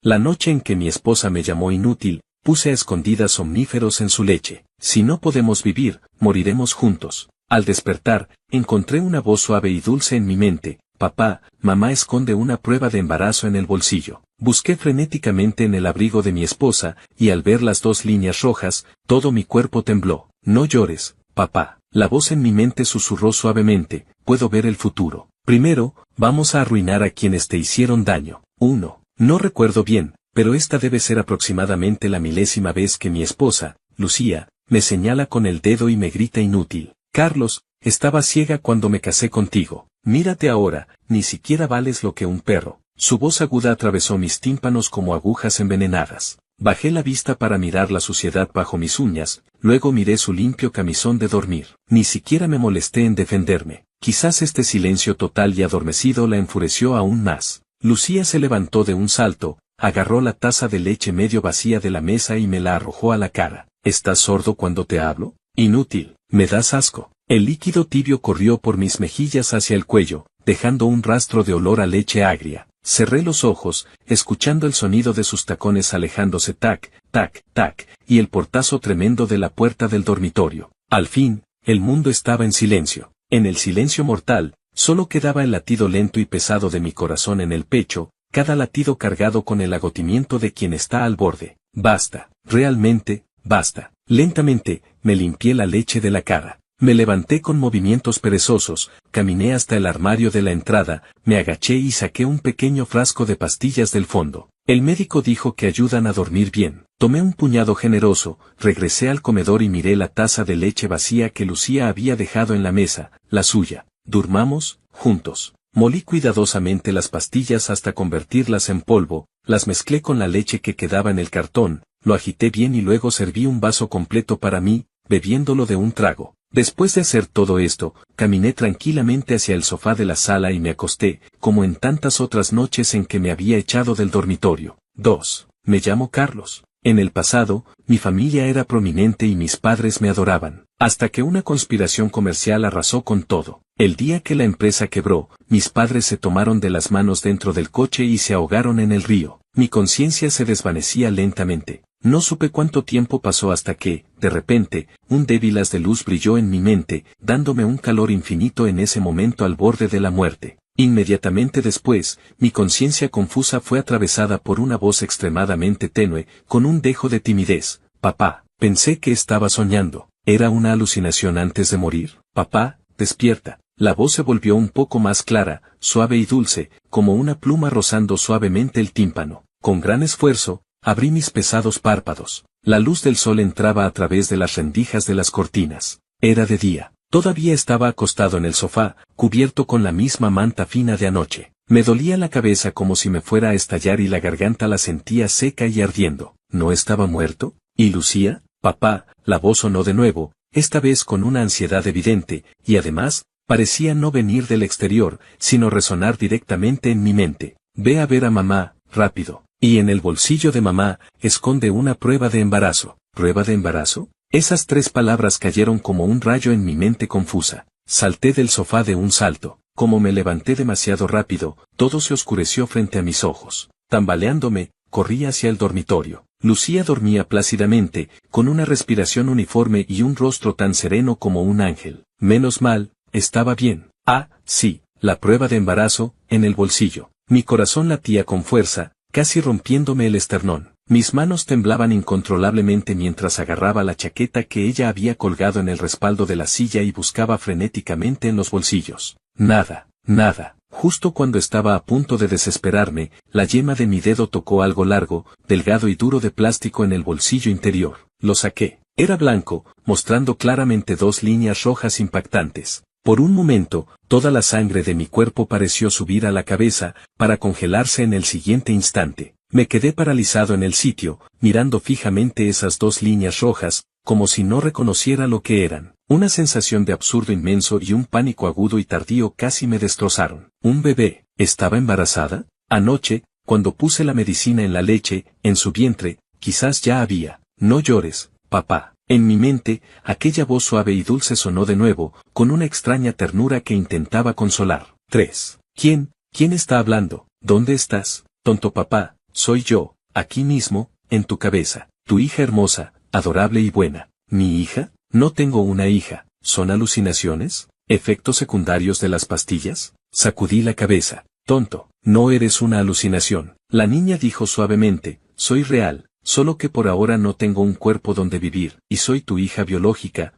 La noche en que mi esposa me llamó inútil, puse a escondidas somníferos en su leche. Si no podemos vivir, moriremos juntos. Al despertar, encontré una voz suave y dulce en mi mente. Papá, mamá esconde una prueba de embarazo en el bolsillo. Busqué frenéticamente en el abrigo de mi esposa, y al ver las 2 líneas rojas, todo mi cuerpo tembló. No llores, papá. La voz en mi mente susurró suavemente, puedo ver el futuro. Primero, vamos a arruinar a quienes te hicieron daño. 1. No recuerdo bien, pero esta debe ser aproximadamente la 1000ª vez que mi esposa, Lucía, me señala con el dedo y me grita inútil. Carlos, estaba ciega cuando me casé contigo. Mírate ahora, ni siquiera vales lo que un perro. Su voz aguda atravesó mis tímpanos como agujas envenenadas. Bajé la vista para mirar la suciedad bajo mis uñas, luego miré su limpio camisón de dormir. Ni siquiera me molesté en defenderme. Quizás este silencio total y adormecido la enfureció aún más. Lucía se levantó de un salto, agarró la taza de leche medio vacía de la mesa y me la arrojó a la cara. ¿Estás sordo cuando te hablo? Inútil, me das asco. El líquido tibio corrió por mis mejillas hacia el cuello, dejando un rastro de olor a leche agria. Cerré los ojos, escuchando el sonido de sus tacones alejándose tac, tac, tac, y el portazo tremendo de la puerta del dormitorio. Al fin, el mundo estaba en silencio. En el silencio mortal, solo quedaba el latido lento y pesado de mi corazón en el pecho, cada latido cargado con el agotamiento de quien está al borde. Basta, realmente, basta. Lentamente, me limpié la leche de la cara. Me levanté con movimientos perezosos, caminé hasta el armario de la entrada, me agaché y saqué un pequeño frasco de pastillas del fondo. El médico dijo que ayudan a dormir bien. Tomé un puñado generoso, regresé al comedor y miré la taza de leche vacía que Lucía había dejado en la mesa, la suya. Durmamos, juntos. Molí cuidadosamente las pastillas hasta convertirlas en polvo, las mezclé con la leche que quedaba en el cartón, lo agité bien y luego serví un vaso completo para mí, bebiéndolo de un trago. Después de hacer todo esto, caminé tranquilamente hacia el sofá de la sala y me acosté, como en tantas otras noches en que me había echado del dormitorio. 2. Me llamo Carlos. En el pasado, mi familia era prominente y mis padres me adoraban, hasta que una conspiración comercial arrasó con todo. El día que la empresa quebró, mis padres se tomaron de las manos dentro del coche y se ahogaron en el río. Mi conciencia se desvanecía lentamente. No supe cuánto tiempo pasó hasta que, de repente, un débil haz de luz brilló en mi mente, dándome un calor infinito en ese momento al borde de la muerte. Inmediatamente después, mi conciencia confusa fue atravesada por una voz extremadamente tenue, con un dejo de timidez. Papá, pensé que estaba soñando. ¿Era una alucinación antes de morir? Papá, despierta. La voz se volvió un poco más clara, suave y dulce, como una pluma rozando suavemente el tímpano. Con gran esfuerzo, abrí mis pesados párpados. La luz del sol entraba a través de las rendijas de las cortinas. Era de día. Todavía estaba acostado en el sofá, cubierto con la misma manta fina de anoche. Me dolía la cabeza como si me fuera a estallar y la garganta la sentía seca y ardiendo. ¿No estaba muerto? ¿Y Lucía? Papá, la voz sonó de nuevo, esta vez con una ansiedad evidente, y además, parecía no venir del exterior, sino resonar directamente en mi mente. Ve a ver a mamá, rápido. Y en el bolsillo de mamá, esconde una prueba de embarazo. ¿Prueba de embarazo? Esas 3 palabras cayeron como un rayo en mi mente confusa. Salté del sofá de un salto. Como me levanté demasiado rápido, todo se oscureció frente a mis ojos. Tambaleándome, corrí hacia el dormitorio. Lucía dormía plácidamente, con una respiración uniforme y un rostro tan sereno como un ángel. Menos mal, estaba bien. Ah, sí, la prueba de embarazo, en el bolsillo. Mi corazón latía con fuerza, casi rompiéndome el esternón. Mis manos temblaban incontrolablemente mientras agarraba la chaqueta que ella había colgado en el respaldo de la silla y buscaba frenéticamente en los bolsillos. Nada, nada. Justo cuando estaba a punto de desesperarme, la yema de mi dedo tocó algo largo, delgado y duro de plástico en el bolsillo interior. Lo saqué. Era blanco, mostrando claramente 2 líneas rojas impactantes. Por un momento, toda la sangre de mi cuerpo pareció subir a la cabeza, para congelarse en el siguiente instante. Me quedé paralizado en el sitio, mirando fijamente esas 2 líneas rojas, como si no reconociera lo que eran. Una sensación de absurdo inmenso y un pánico agudo y tardío casi me destrozaron. ¿Un bebé? ¿Estaba embarazada? Anoche, cuando puse la medicina en la leche, en su vientre, quizás ya había. No llores, papá. En mi mente, aquella voz suave y dulce sonó de nuevo, con una extraña ternura que intentaba consolar. 3. ¿Quién está hablando? ¿Dónde estás? Tonto papá, soy yo, aquí mismo, en tu cabeza. Tu hija hermosa, adorable y buena. ¿Mi hija? No tengo una hija. ¿Son alucinaciones? ¿Efectos secundarios de las pastillas? Sacudí la cabeza. Tonto, no eres una alucinación. La niña dijo suavemente, soy real, solo que por ahora no tengo un cuerpo donde vivir, y soy tu hija biológica,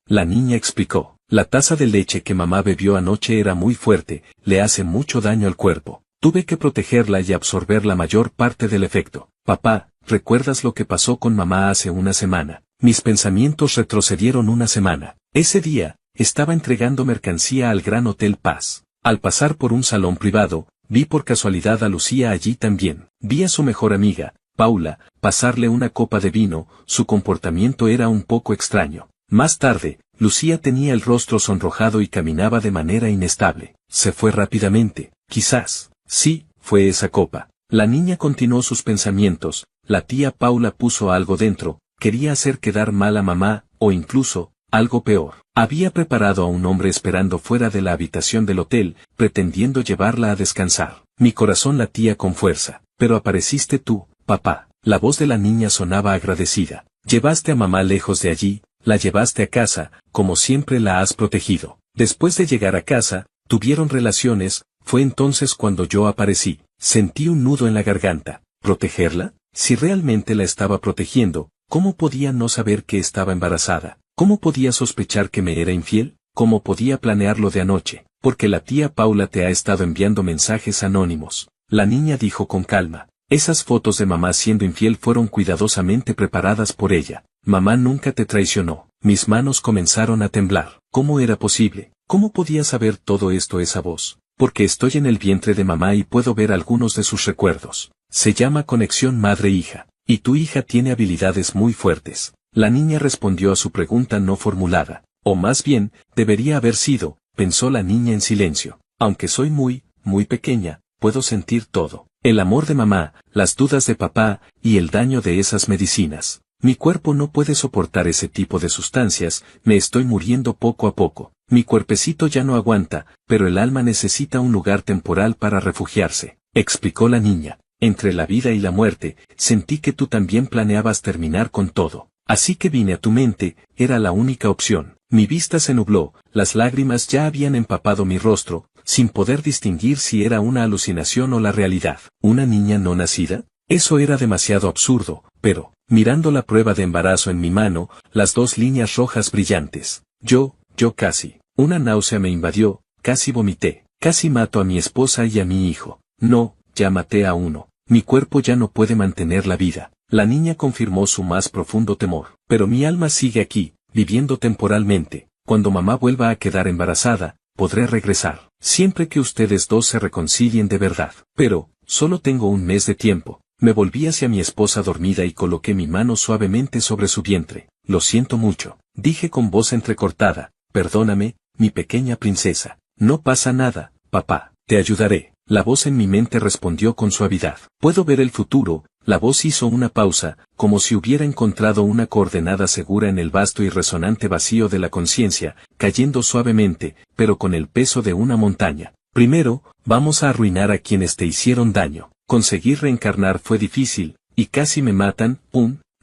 La niña explicó. La taza de leche que mamá bebió anoche era muy fuerte, le hace mucho daño al cuerpo. Tuve que protegerla y absorber la mayor parte del efecto. Papá, ¿recuerdas lo que pasó con mamá hace una semana? Mis pensamientos retrocedieron una semana. Ese día, estaba entregando mercancía al Gran Hotel Paz. Al pasar por un salón privado, vi por casualidad a Lucía allí también. Vi a su mejor amiga, Paula, pasarle una copa de vino, su comportamiento era un poco extraño. Más tarde, Lucía tenía el rostro sonrojado y caminaba de manera inestable. Se fue rápidamente. Quizás, sí, fue esa copa. La niña continuó sus pensamientos. La tía Paula puso algo dentro, quería hacer quedar mal a mamá, o incluso, algo peor. Había preparado a un hombre esperando fuera de la habitación del hotel, pretendiendo llevarla a descansar. Mi corazón latía con fuerza. Pero apareciste tú, papá. La voz de la niña sonaba agradecida. Llevaste a mamá lejos de allí, la llevaste a casa, como siempre la has protegido. Después de llegar a casa, tuvieron relaciones, fue entonces cuando yo aparecí. Sentí un nudo en la garganta. ¿Protegerla? Si realmente la estaba protegiendo, ¿cómo podía no saber que estaba embarazada? ¿Cómo podía sospechar que me era infiel? ¿Cómo podía planearlo de anoche? Porque la tía Paula te ha estado enviando mensajes anónimos. La niña dijo con calma. Esas fotos de mamá siendo infiel fueron cuidadosamente preparadas por ella. Mamá nunca te traicionó. Mis manos comenzaron a temblar. ¿Cómo era posible? ¿Cómo podía saber todo esto esa voz? Porque estoy en el vientre de mamá y puedo ver algunos de sus recuerdos. Se llama conexión madre-hija. Y tu hija tiene habilidades muy fuertes. La niña respondió a su pregunta no formulada. O más bien, debería haber sido, pensó la niña en silencio. Aunque soy muy pequeña, puedo sentir todo. El amor de mamá, las dudas de papá, y el daño de esas medicinas. Mi cuerpo no puede soportar ese tipo de sustancias, me estoy muriendo poco a poco. Mi cuerpecito ya no aguanta, pero el alma necesita un lugar temporal para refugiarse, explicó la niña. Entre la vida y la muerte, sentí que tú también planeabas terminar con todo. Así que vine a tu mente, era la única opción. Mi vista se nubló, las lágrimas ya habían empapado mi rostro, sin poder distinguir si era una alucinación o la realidad. ¿Una niña no nacida? Eso era demasiado absurdo, pero, mirando la prueba de embarazo en mi mano, las dos líneas rojas brillantes. Yo casi. Una náusea me invadió, casi vomité, casi mato a mi esposa y a mi hijo. No, ya maté a uno. Mi cuerpo ya no puede mantener la vida. La niña confirmó su más profundo temor. Pero mi alma sigue aquí, viviendo temporalmente. Cuando mamá vuelva a quedar embarazada, podré regresar. Siempre que ustedes dos se reconcilien de verdad. Pero, solo tengo un mes de tiempo. Me volví hacia mi esposa dormida y coloqué mi mano suavemente sobre su vientre. Lo siento mucho. Dije con voz entrecortada. Perdóname, mi pequeña princesa. No pasa nada, papá. Te ayudaré. La voz en mi mente respondió con suavidad. Puedo ver el futuro. La voz hizo una pausa, como si hubiera encontrado una coordenada segura en el vasto y resonante vacío de la conciencia, cayendo suavemente, pero con el peso de una montaña. Primero, vamos a arruinar a quienes te hicieron daño. Conseguir reencarnar fue difícil, y casi me matan.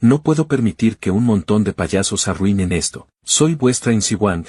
No puedo permitir que un montón de payasos arruinen esto. Soy vuestra Insiwang.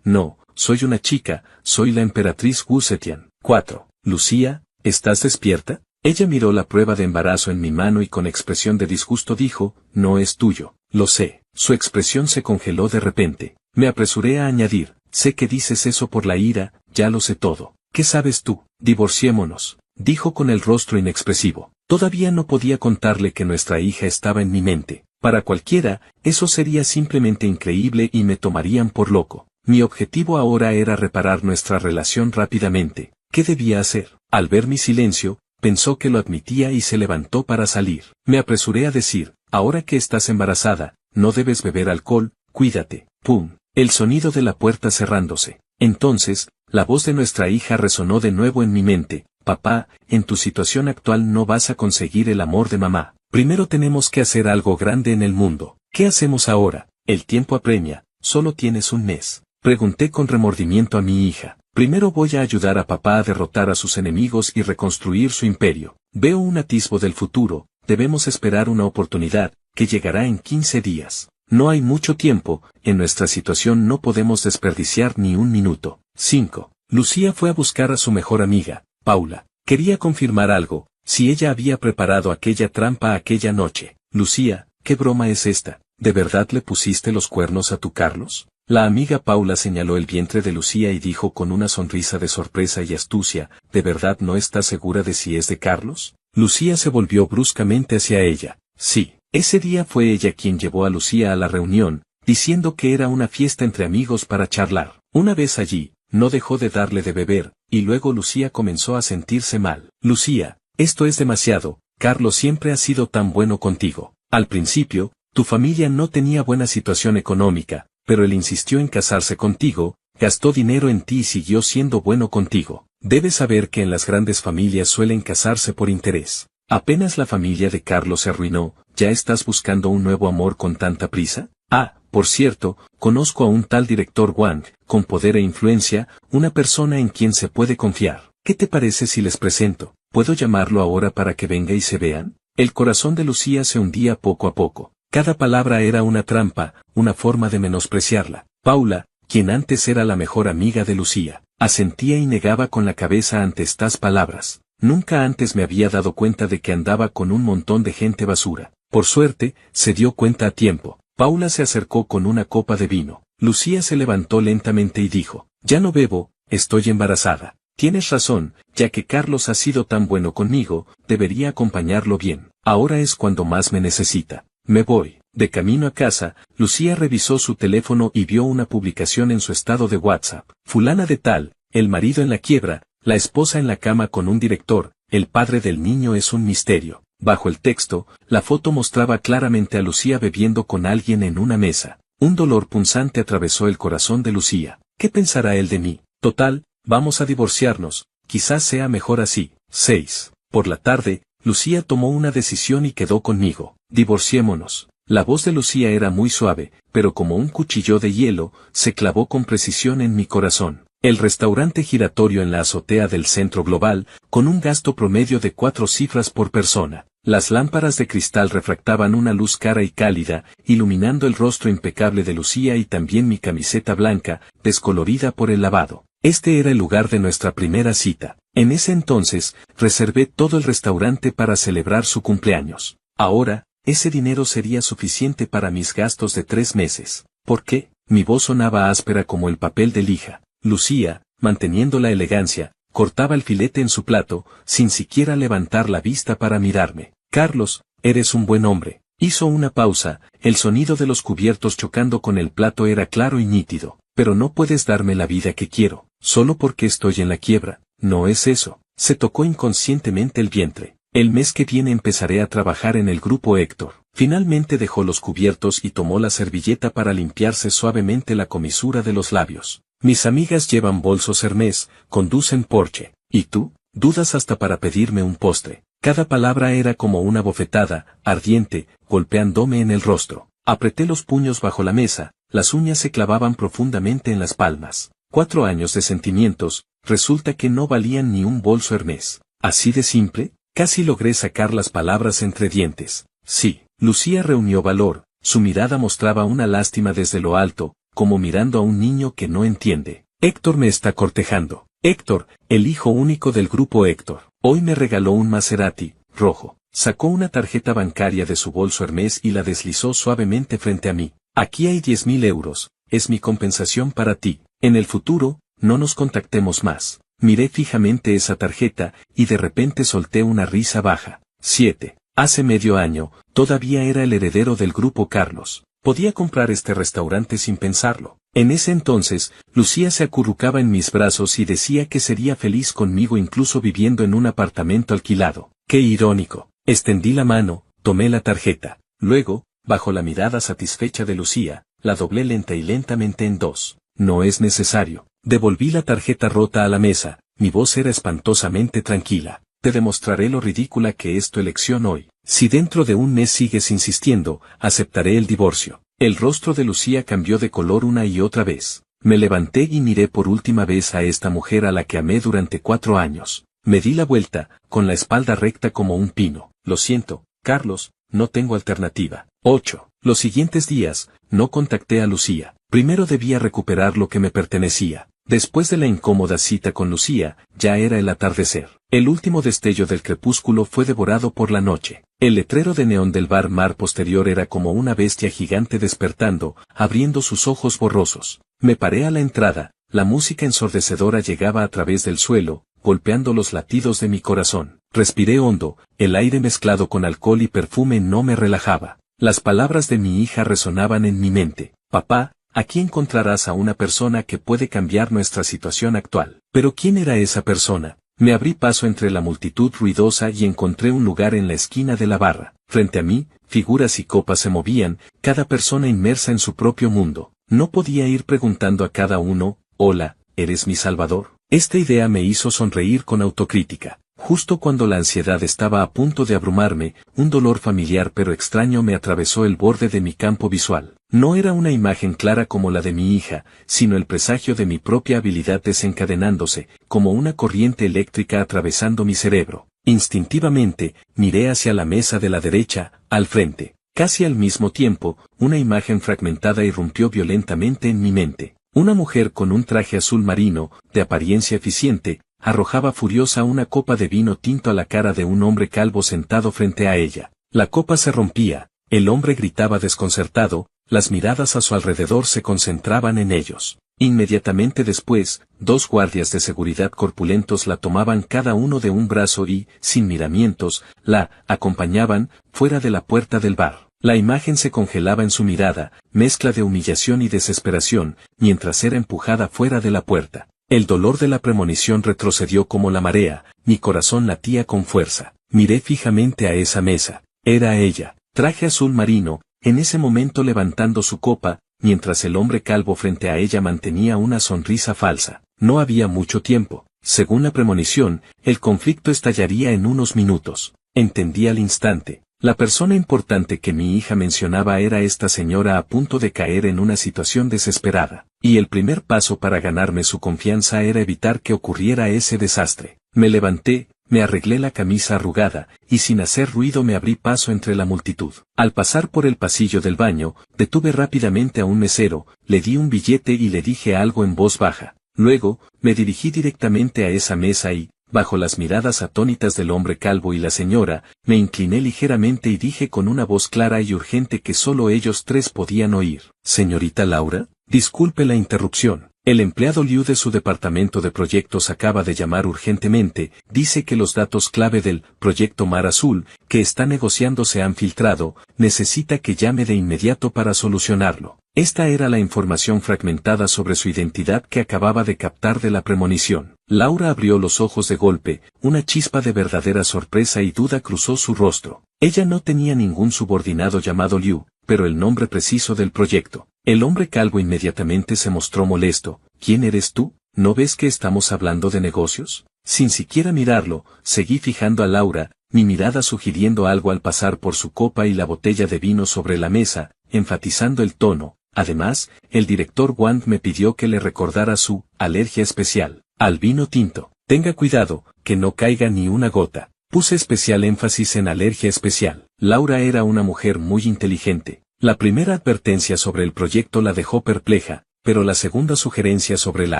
No, soy una chica, soy la emperatriz Wu Zetian. 4. Lucía, ¿estás despierta? Ella miró la prueba de embarazo en mi mano y con expresión de disgusto dijo, no es tuyo. Lo sé. Su expresión se congeló de repente. Me apresuré a añadir, sé que dices eso por la ira, ya lo sé todo. ¿Qué sabes tú? Divorciémonos, dijo con el rostro inexpresivo. Todavía no podía contarle que nuestra hija estaba en mi mente. Para cualquiera, eso sería simplemente increíble y me tomarían por loco. Mi objetivo ahora era reparar nuestra relación rápidamente. ¿Qué debía hacer? Al ver mi silencio, pensó que lo admitía y se levantó para salir. Me apresuré a decir, ahora que estás embarazada, no debes beber alcohol, cuídate. ¡Pum! El sonido de la puerta cerrándose. Entonces, la voz de nuestra hija resonó de nuevo en mi mente. Papá, en tu situación actual no vas a conseguir el amor de mamá. Primero tenemos que hacer algo grande en el mundo. ¿Qué hacemos ahora? El tiempo apremia, solo tienes un mes. Pregunté con remordimiento a mi hija. Primero voy a ayudar a papá a derrotar a sus enemigos y reconstruir su imperio. Veo un atisbo del futuro, debemos esperar una oportunidad, que llegará en 15 días. No hay mucho tiempo, en nuestra situación no podemos desperdiciar ni un minuto. 5. Lucía fue a buscar a su mejor amiga, Paula. Quería confirmar algo, si ella había preparado aquella trampa aquella noche. Lucía, ¿qué broma es esta? ¿De verdad le pusiste los cuernos a tu Carlos? La amiga Paula señaló el vientre de Lucía y dijo con una sonrisa de sorpresa y astucia, ¿de verdad no estás segura de si es de Carlos? Lucía se volvió bruscamente hacia ella. Sí, ese día fue ella quien llevó a Lucía a la reunión, diciendo que era una fiesta entre amigos para charlar. Una vez allí, no dejó de darle de beber, y luego Lucía comenzó a sentirse mal. Lucía, esto es demasiado, Carlos siempre ha sido tan bueno contigo. Al principio, tu familia no tenía buena situación económica, pero él insistió en casarse contigo, gastó dinero en ti y siguió siendo bueno contigo. Debes saber que en las grandes familias suelen casarse por interés. Apenas la familia de Carlos se arruinó, ¿ya estás buscando un nuevo amor con tanta prisa? Ah, por cierto, conozco a un tal director Wang, con poder e influencia, una persona en quien se puede confiar. ¿Qué te parece si les presento? ¿Puedo llamarlo ahora para que venga y se vean? El corazón de Lucía se hundía poco a poco. Cada palabra era una trampa, una forma de menospreciarla. Paula, quien antes era la mejor amiga de Lucía, asentía y negaba con la cabeza ante estas palabras. Nunca antes me había dado cuenta de que andaba con un montón de gente basura. Por suerte, se dio cuenta a tiempo. Paula se acercó con una copa de vino. Lucía se levantó lentamente y dijo, ya no bebo, estoy embarazada. Tienes razón, ya que Carlos ha sido tan bueno conmigo, debería acompañarlo bien. Ahora es cuando más me necesita. Me voy. De camino a casa, Lucía revisó su teléfono y vio una publicación en su estado de WhatsApp. Fulana de tal, el marido en la quiebra, la esposa en la cama con un director, el padre del niño es un misterio. Bajo el texto, la foto mostraba claramente a Lucía bebiendo con alguien en una mesa. Un dolor punzante atravesó el corazón de Lucía. ¿Qué pensará él de mí? Total, vamos a divorciarnos, quizás sea mejor así. 6. Por la tarde, Lucía tomó una decisión y quedó conmigo. Divorciémonos. La voz de Lucía era muy suave, pero como un cuchillo de hielo, se clavó con precisión en mi corazón. El restaurante giratorio en la azotea del Centro Global, con un gasto promedio de 4 cifras por persona. Las lámparas de cristal refractaban una luz cara y cálida, iluminando el rostro impecable de Lucía y también mi camiseta blanca, descolorida por el lavado. Este era el lugar de nuestra primera cita. En ese entonces, reservé todo el restaurante para celebrar su cumpleaños. Ahora, ese dinero sería suficiente para mis gastos de 3 meses. ¿Por qué? Mi voz sonaba áspera como el papel de lija. Lucía, manteniendo la elegancia, cortaba el filete en su plato, sin siquiera levantar la vista para mirarme. Carlos, eres un buen hombre. Hizo una pausa, el sonido de los cubiertos chocando con el plato era claro y nítido. Pero no puedes darme la vida que quiero, solo porque estoy en la quiebra. No es eso. Se tocó inconscientemente el vientre. El mes que viene empezaré a trabajar en el grupo Héctor. Finalmente dejó los cubiertos y tomó la servilleta para limpiarse suavemente la comisura de los labios. Mis amigas llevan bolsos Hermès, conducen Porsche. ¿Y tú? Dudas hasta para pedirme un postre. Cada palabra era como una bofetada, ardiente, golpeándome en el rostro. Apreté los puños bajo la mesa, las uñas se clavaban profundamente en las palmas. 4 años de sentimientos, resulta que no valían ni un bolso Hermès. ¿Así de simple? Casi logré sacar las palabras entre dientes. Sí. Lucía reunió valor, su mirada mostraba una lástima desde lo alto, como mirando a un niño que no entiende. Héctor me está cortejando. Héctor, el hijo único del grupo Héctor. Hoy me regaló un Maserati, rojo. Sacó una tarjeta bancaria de su bolso Hermès y la deslizó suavemente frente a mí. Aquí hay 10.000 euros, es mi compensación para ti. En el futuro, no nos contactemos más. Miré fijamente esa tarjeta, y de repente solté una risa baja. 7. Hace medio año, todavía era el heredero del grupo Carlos. Podía comprar este restaurante sin pensarlo. En ese entonces, Lucía se acurrucaba en mis brazos y decía que sería feliz conmigo incluso viviendo en un apartamento alquilado. ¡Qué irónico! Extendí la mano, tomé la tarjeta. Luego, bajo la mirada satisfecha de Lucía, la doblé lenta y lentamente en 2. No es necesario. Devolví la tarjeta rota a la mesa, mi voz era espantosamente tranquila. Te demostraré lo ridícula que es tu elección hoy. Si dentro de un mes sigues insistiendo, aceptaré el divorcio. El rostro de Lucía cambió de color una y otra vez. Me levanté y miré por última vez a esta mujer a la que amé durante 4 años. Me di la vuelta, con la espalda recta como un pino. Lo siento, Carlos, no tengo alternativa. 8. Los siguientes días, no contacté a Lucía. Primero debía recuperar lo que me pertenecía. Después de la incómoda cita con Lucía, ya era el atardecer. El último destello del crepúsculo fue devorado por la noche. El letrero de neón del bar Mar posterior era como una bestia gigante despertando, abriendo sus ojos borrosos. Me paré a la entrada, la música ensordecedora llegaba a través del suelo, golpeando los latidos de mi corazón. Respiré hondo, el aire mezclado con alcohol y perfume no me relajaba. Las palabras de mi hija resonaban en mi mente. Papá, aquí encontrarás a una persona que puede cambiar nuestra situación actual. Pero ¿quién era esa persona? Me abrí paso entre la multitud ruidosa y encontré un lugar en la esquina de la barra. Frente a mí, figuras y copas se movían, cada persona inmersa en su propio mundo. No podía ir preguntando a cada uno, hola, ¿eres mi salvador? Esta idea me hizo sonreír con autocrítica. Justo cuando la ansiedad estaba a punto de abrumarme, un dolor familiar pero extraño me atravesó el borde de mi campo visual. No era una imagen clara como la de mi hija, sino el presagio de mi propia habilidad desencadenándose, como una corriente eléctrica atravesando mi cerebro. Instintivamente, miré hacia la mesa de la derecha, al frente. Casi al mismo tiempo, una imagen fragmentada irrumpió violentamente en mi mente. Una mujer con un traje azul marino, de apariencia eficiente, arrojaba furiosa una copa de vino tinto a la cara de un hombre calvo sentado frente a ella. La copa se rompía, el hombre gritaba desconcertado, las miradas a su alrededor se concentraban en ellos. Inmediatamente después, 2 guardias de seguridad corpulentos la tomaban cada uno de un brazo y, sin miramientos, la acompañaban fuera de la puerta del bar. La imagen se congelaba en su mirada, mezcla de humillación y desesperación, mientras era empujada fuera de la puerta. El dolor de la premonición retrocedió como la marea, mi corazón latía con fuerza. Miré fijamente a esa mesa. Era ella, traje azul marino, en ese momento levantando su copa, mientras el hombre calvo frente a ella mantenía una sonrisa falsa. No había mucho tiempo. Según la premonición, el conflicto estallaría en unos minutos. Entendí al instante. La persona importante que mi hija mencionaba era esta señora a punto de caer en una situación desesperada, y el primer paso para ganarme su confianza era evitar que ocurriera ese desastre. Me levanté, me arreglé la camisa arrugada, y sin hacer ruido me abrí paso entre la multitud. Al pasar por el pasillo del baño, detuve rápidamente a un mesero, le di un billete y le dije algo en voz baja. Luego, me dirigí directamente a esa mesa y, bajo las miradas atónitas del hombre calvo y la señora, me incliné ligeramente y dije con una voz clara y urgente que solo ellos 3 podían oír. Señorita Laura, disculpe la interrupción. El empleado Liu de su departamento de proyectos acaba de llamar urgentemente, dice que los datos clave del proyecto Mar Azul, que está negociando se han filtrado, necesita que llame de inmediato para solucionarlo. Esta era la información fragmentada sobre su identidad que acababa de captar de la premonición. Laura abrió los ojos de golpe, una chispa de verdadera sorpresa y duda cruzó su rostro. Ella no tenía ningún subordinado llamado Liu, pero el nombre preciso del proyecto. El hombre calvo inmediatamente se mostró molesto. ¿Quién eres tú? ¿No ves que estamos hablando de negocios? Sin siquiera mirarlo, seguí fijando a Laura, mi mirada sugiriendo algo al pasar por su copa y la botella de vino sobre la mesa, enfatizando el tono. Además, el director Wang me pidió que le recordara su alergia especial al vino tinto. Tenga cuidado, que no caiga ni una gota. Puse especial énfasis en alergia especial. Laura era una mujer muy inteligente. La primera advertencia sobre el proyecto la dejó perpleja, pero la segunda sugerencia sobre la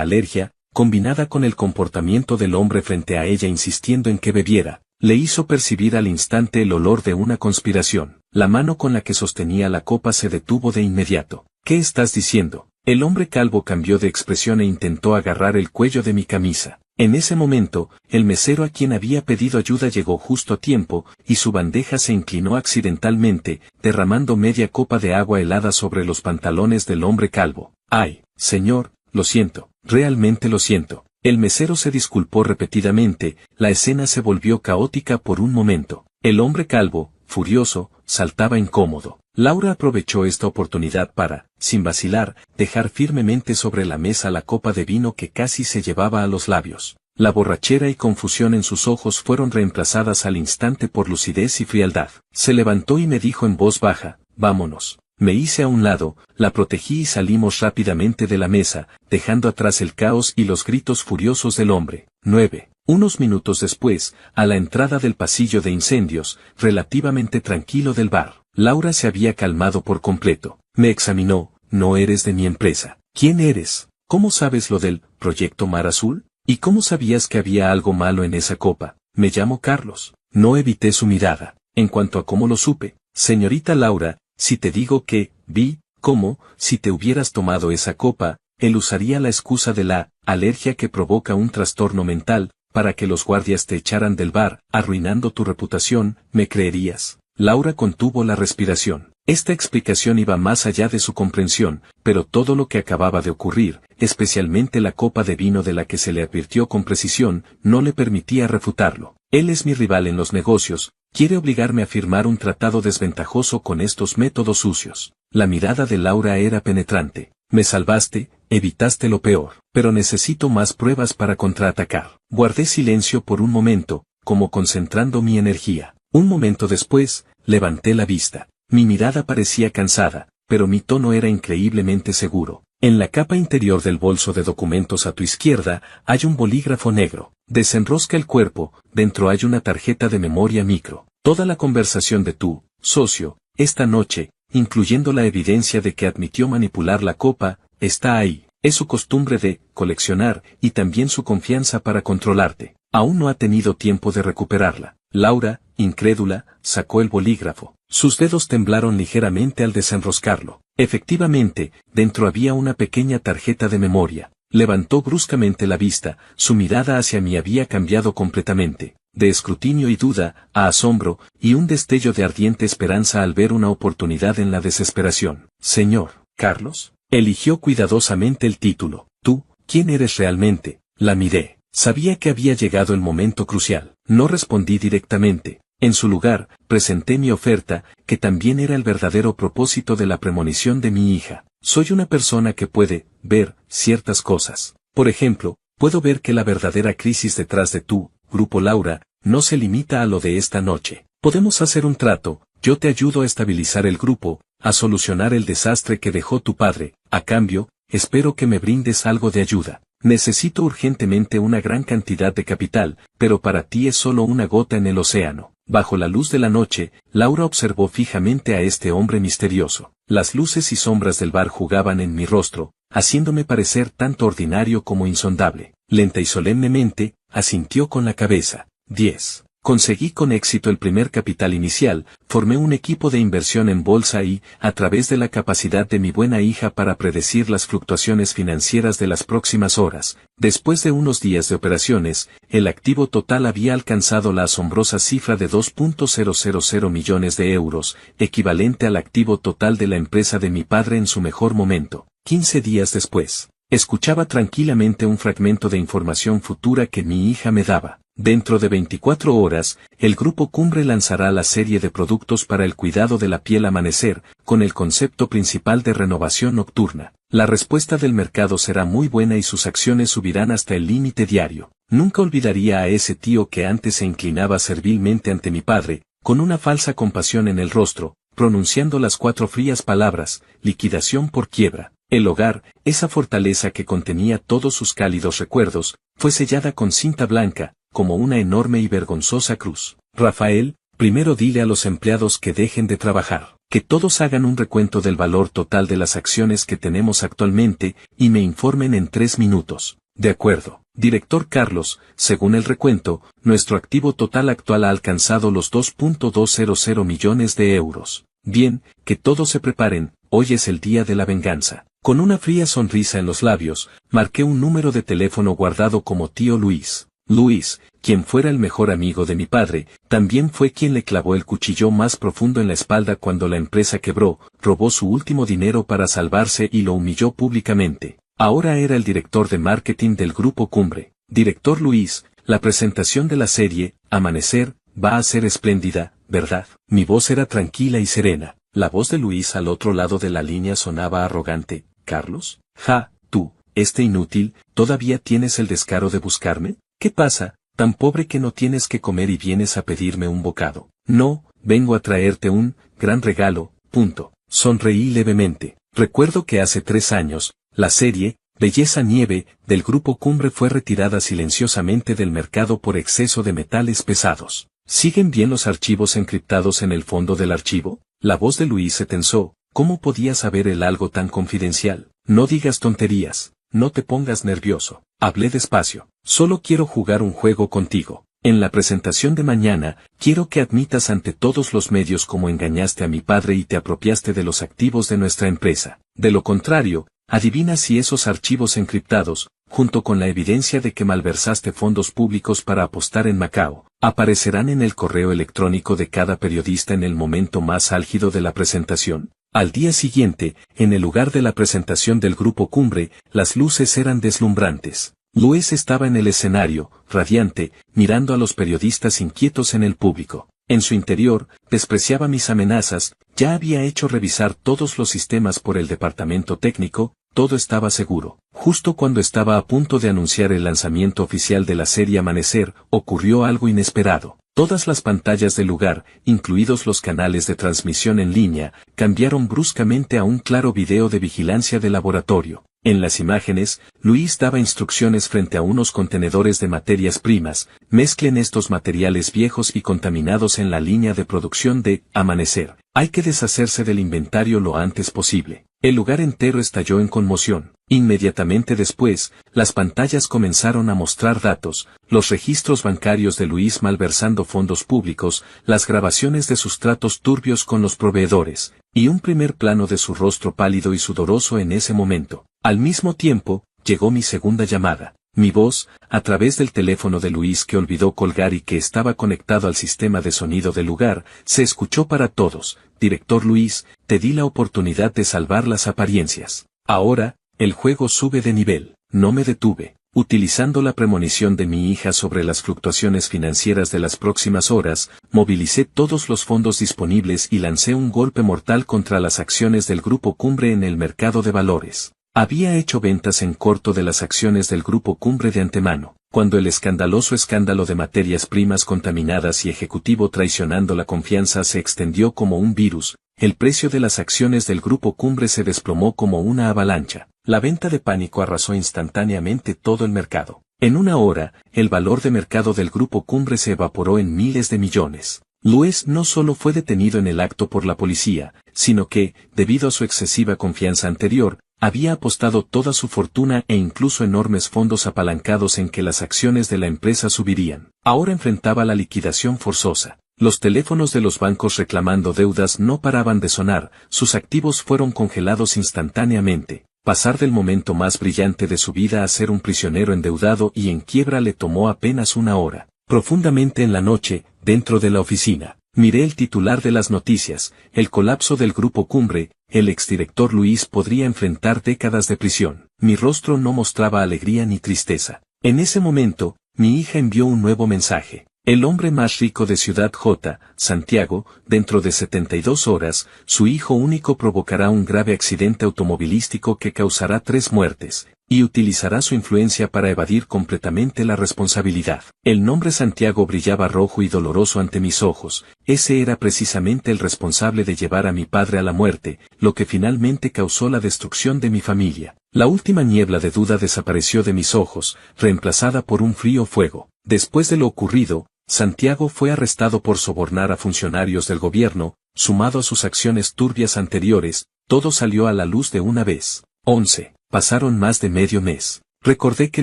alergia, combinada con el comportamiento del hombre frente a ella insistiendo en que bebiera, le hizo percibir al instante el olor de una conspiración. La mano con la que sostenía la copa se detuvo de inmediato. ¿Qué estás diciendo? El hombre calvo cambió de expresión e intentó agarrar el cuello de mi camisa. En ese momento, el mesero a quien había pedido ayuda llegó justo a tiempo, y su bandeja se inclinó accidentalmente, derramando media copa de agua helada sobre los pantalones del hombre calvo. ¡Ay, señor, lo siento, realmente lo siento! El mesero se disculpó repetidamente, la escena se volvió caótica por un momento. El hombre calvo, furioso, saltaba incómodo. Laura aprovechó esta oportunidad para, sin vacilar, dejar firmemente sobre la mesa la copa de vino que casi se llevaba a los labios. La borrachera y confusión en sus ojos fueron reemplazadas al instante por lucidez y frialdad. Se levantó y me dijo en voz baja, vámonos. Me hice a un lado, la protegí y salimos rápidamente de la mesa, dejando atrás el caos y los gritos furiosos del hombre. 9. Unos minutos después, a la entrada del pasillo de incendios, relativamente tranquilo del bar, Laura se había calmado por completo. Me examinó. No eres de mi empresa. ¿Quién eres? ¿Cómo sabes lo del Proyecto Mar Azul? ¿Y cómo sabías que había algo malo en esa copa? Me llamo Carlos. No evité su mirada. En cuanto a cómo lo supe, señorita Laura, si te digo que, vi, cómo, si te hubieras tomado esa copa, él usaría la excusa de la alergia que provoca un trastorno mental, para que los guardias te echaran del bar, arruinando tu reputación, ¿me creerías? Laura contuvo la respiración. Esta explicación iba más allá de su comprensión, pero todo lo que acababa de ocurrir, especialmente la copa de vino de la que se le advirtió con precisión, no le permitía refutarlo. Él es mi rival en los negocios, quiere obligarme a firmar un tratado desventajoso con estos métodos sucios. La mirada de Laura era penetrante. Me salvaste, evitaste lo peor, pero necesito más pruebas para contraatacar. Guardé silencio por un momento, como concentrando mi energía. Un momento después, levanté la vista. Mi mirada parecía cansada, pero mi tono era increíblemente seguro. En la capa interior del bolso de documentos a tu izquierda, hay un bolígrafo negro. Desenrosca el cuerpo, dentro hay una tarjeta de memoria micro. Toda la conversación de tu socio, esta noche, incluyendo la evidencia de que admitió manipular la copa, está ahí. Es su costumbre de coleccionar y también su confianza para controlarte. Aún no ha tenido tiempo de recuperarla. Laura, incrédula, sacó el bolígrafo. Sus dedos temblaron ligeramente al desenroscarlo. Efectivamente, dentro había una pequeña tarjeta de memoria. Levantó bruscamente la vista, su mirada hacia mí había cambiado completamente. De escrutinio y duda, a asombro, y un destello de ardiente esperanza al ver una oportunidad en la desesperación. Señor, Carlos, eligió cuidadosamente el título. Tú, ¿quién eres realmente? La miré. Sabía que había llegado el momento crucial. No respondí directamente. En su lugar, presenté mi oferta, que también era el verdadero propósito de la premonición de mi hija. Soy una persona que puede ver ciertas cosas. Por ejemplo, puedo ver que la verdadera crisis detrás de tu grupo Laura no se limita a lo de esta noche. Podemos hacer un trato, yo te ayudo a estabilizar el grupo, a solucionar el desastre que dejó tu padre. A cambio, espero que me brindes algo de ayuda. Necesito urgentemente una gran cantidad de capital, pero para ti es solo una gota en el océano. Bajo la luz de la noche, Laura observó fijamente a este hombre misterioso. Las luces y sombras del bar jugaban en mi rostro, haciéndome parecer tanto ordinario como insondable. Lenta y solemnemente, asintió con la cabeza. 10. Conseguí con éxito el primer capital inicial, formé un equipo de inversión en bolsa y, a través de la capacidad de mi buena hija para predecir las fluctuaciones financieras de las próximas horas, después de unos días de operaciones, el activo total había alcanzado la asombrosa cifra de 2.000 millones de euros, equivalente al activo total de la empresa de mi padre en su mejor momento. 15 días después, escuchaba tranquilamente un fragmento de información futura que mi hija me daba. Dentro de 24 horas, el Grupo Cumbre lanzará la serie de productos para el cuidado de la piel Amanecer, con el concepto principal de renovación nocturna. La respuesta del mercado será muy buena y sus acciones subirán hasta el límite diario. Nunca olvidaría a ese tío que antes se inclinaba servilmente ante mi padre, con una falsa compasión en el rostro, pronunciando las 4 frías palabras, liquidación por quiebra. El hogar, esa fortaleza que contenía todos sus cálidos recuerdos, fue sellada con cinta blanca, como una enorme y vergonzosa cruz. Rafael, primero dile a los empleados que dejen de trabajar, que todos hagan un recuento del valor total de las acciones que tenemos actualmente, y me informen en 3 minutos. De acuerdo. Director Carlos, según el recuento, nuestro activo total actual ha alcanzado los 2.200 millones de euros. Bien, que todos se preparen, hoy es el día de la venganza. Con una fría sonrisa en los labios, marqué un número de teléfono guardado como tío Luis. Luis, quien fuera el mejor amigo de mi padre, también fue quien le clavó el cuchillo más profundo en la espalda cuando la empresa quebró, robó su último dinero para salvarse y lo humilló públicamente. Ahora era el director de marketing del Grupo Cumbre. Director Luis, la presentación de la serie, Amanecer, va a ser espléndida, ¿verdad? Mi voz era tranquila y serena. La voz de Luis al otro lado de la línea sonaba arrogante. ¿Carlos? Ja, tú, este inútil, ¿todavía tienes el descaro de buscarme? ¿Qué pasa? Tan pobre que no tienes que comer y vienes a pedirme un bocado. No, vengo a traerte un gran regalo, punto. Sonreí levemente. Recuerdo que hace 3 años, la serie, Belleza Nieve, del Grupo Cumbre fue retirada silenciosamente del mercado por exceso de metales pesados. ¿Siguen bien los archivos encriptados en el fondo del archivo? La voz de Luis se tensó. ¿Cómo podía saber él algo tan confidencial? No digas tonterías, no te pongas nervioso. Hablé despacio. Solo quiero jugar un juego contigo. En la presentación de mañana, quiero que admitas ante todos los medios cómo engañaste a mi padre y te apropiaste de los activos de nuestra empresa. De lo contrario, adivina si esos archivos encriptados, junto con la evidencia de que malversaste fondos públicos para apostar en Macao, aparecerán en el correo electrónico de cada periodista en el momento más álgido de la presentación. Al día siguiente, en el lugar de la presentación del Grupo Cumbre, las luces eran deslumbrantes. Luis estaba en el escenario, radiante, mirando a los periodistas inquietos en el público. En su interior, despreciaba mis amenazas, ya había hecho revisar todos los sistemas por el departamento técnico, todo estaba seguro. Justo cuando estaba a punto de anunciar el lanzamiento oficial de la serie Amanecer, ocurrió algo inesperado. Todas las pantallas del lugar, incluidos los canales de transmisión en línea, cambiaron bruscamente a un claro video de vigilancia de laboratorio. En las imágenes, Luis daba instrucciones frente a unos contenedores de materias primas: mezclen estos materiales viejos y contaminados en la línea de producción de Amanecer. Hay que deshacerse del inventario lo antes posible. El lugar entero estalló en conmoción. Inmediatamente después, las pantallas comenzaron a mostrar datos, los registros bancarios de Luis malversando fondos públicos, las grabaciones de sus tratos turbios con los proveedores, y un primer plano de su rostro pálido y sudoroso en ese momento. Al mismo tiempo, llegó mi segunda llamada. Mi voz, a través del teléfono de Luis que olvidó colgar y que estaba conectado al sistema de sonido del lugar, se escuchó para todos. Director Luis, te di la oportunidad de salvar las apariencias. Ahora, el juego sube de nivel. No me detuve. Utilizando la premonición de mi hija sobre las fluctuaciones financieras de las próximas horas, movilicé todos los fondos disponibles y lancé un golpe mortal contra las acciones del Grupo Cumbre en el mercado de valores. Había hecho ventas en corto de las acciones del Grupo Cumbre de antemano. Cuando el escandaloso escándalo de materias primas contaminadas y ejecutivo traicionando la confianza se extendió como un virus, el precio de las acciones del Grupo Cumbre se desplomó como una avalancha. La venta de pánico arrasó instantáneamente todo el mercado. En una hora, el valor de mercado del Grupo Cumbre se evaporó en miles de millones. Luis no solo fue detenido en el acto por la policía, sino que, debido a su excesiva confianza anterior, había apostado toda su fortuna e incluso enormes fondos apalancados en que las acciones de la empresa subirían. Ahora enfrentaba la liquidación forzosa. Los teléfonos de los bancos reclamando deudas no paraban de sonar, sus activos fueron congelados instantáneamente. Pasar del momento más brillante de su vida a ser un prisionero endeudado y en quiebra le tomó apenas una hora. Profundamente en la noche, dentro de la oficina, miré el titular de las noticias: el colapso del Grupo Cumbre, el exdirector Luis podría enfrentar décadas de prisión. Mi rostro no mostraba alegría ni tristeza. En ese momento, mi hija envió un nuevo mensaje. El hombre más rico de Ciudad J, Santiago, dentro de 72 horas, su hijo único provocará un grave accidente automovilístico que causará 3 muertes, y utilizará su influencia para evadir completamente la responsabilidad. El nombre Santiago brillaba rojo y doloroso ante mis ojos. Ese era precisamente el responsable de llevar a mi padre a la muerte, lo que finalmente causó la destrucción de mi familia. La última niebla de duda desapareció de mis ojos, reemplazada por un frío fuego. Después de lo ocurrido, Santiago fue arrestado por sobornar a funcionarios del gobierno. Sumado a sus acciones turbias anteriores, todo salió a la luz de una vez. 11. Pasaron más de medio mes. Recordé que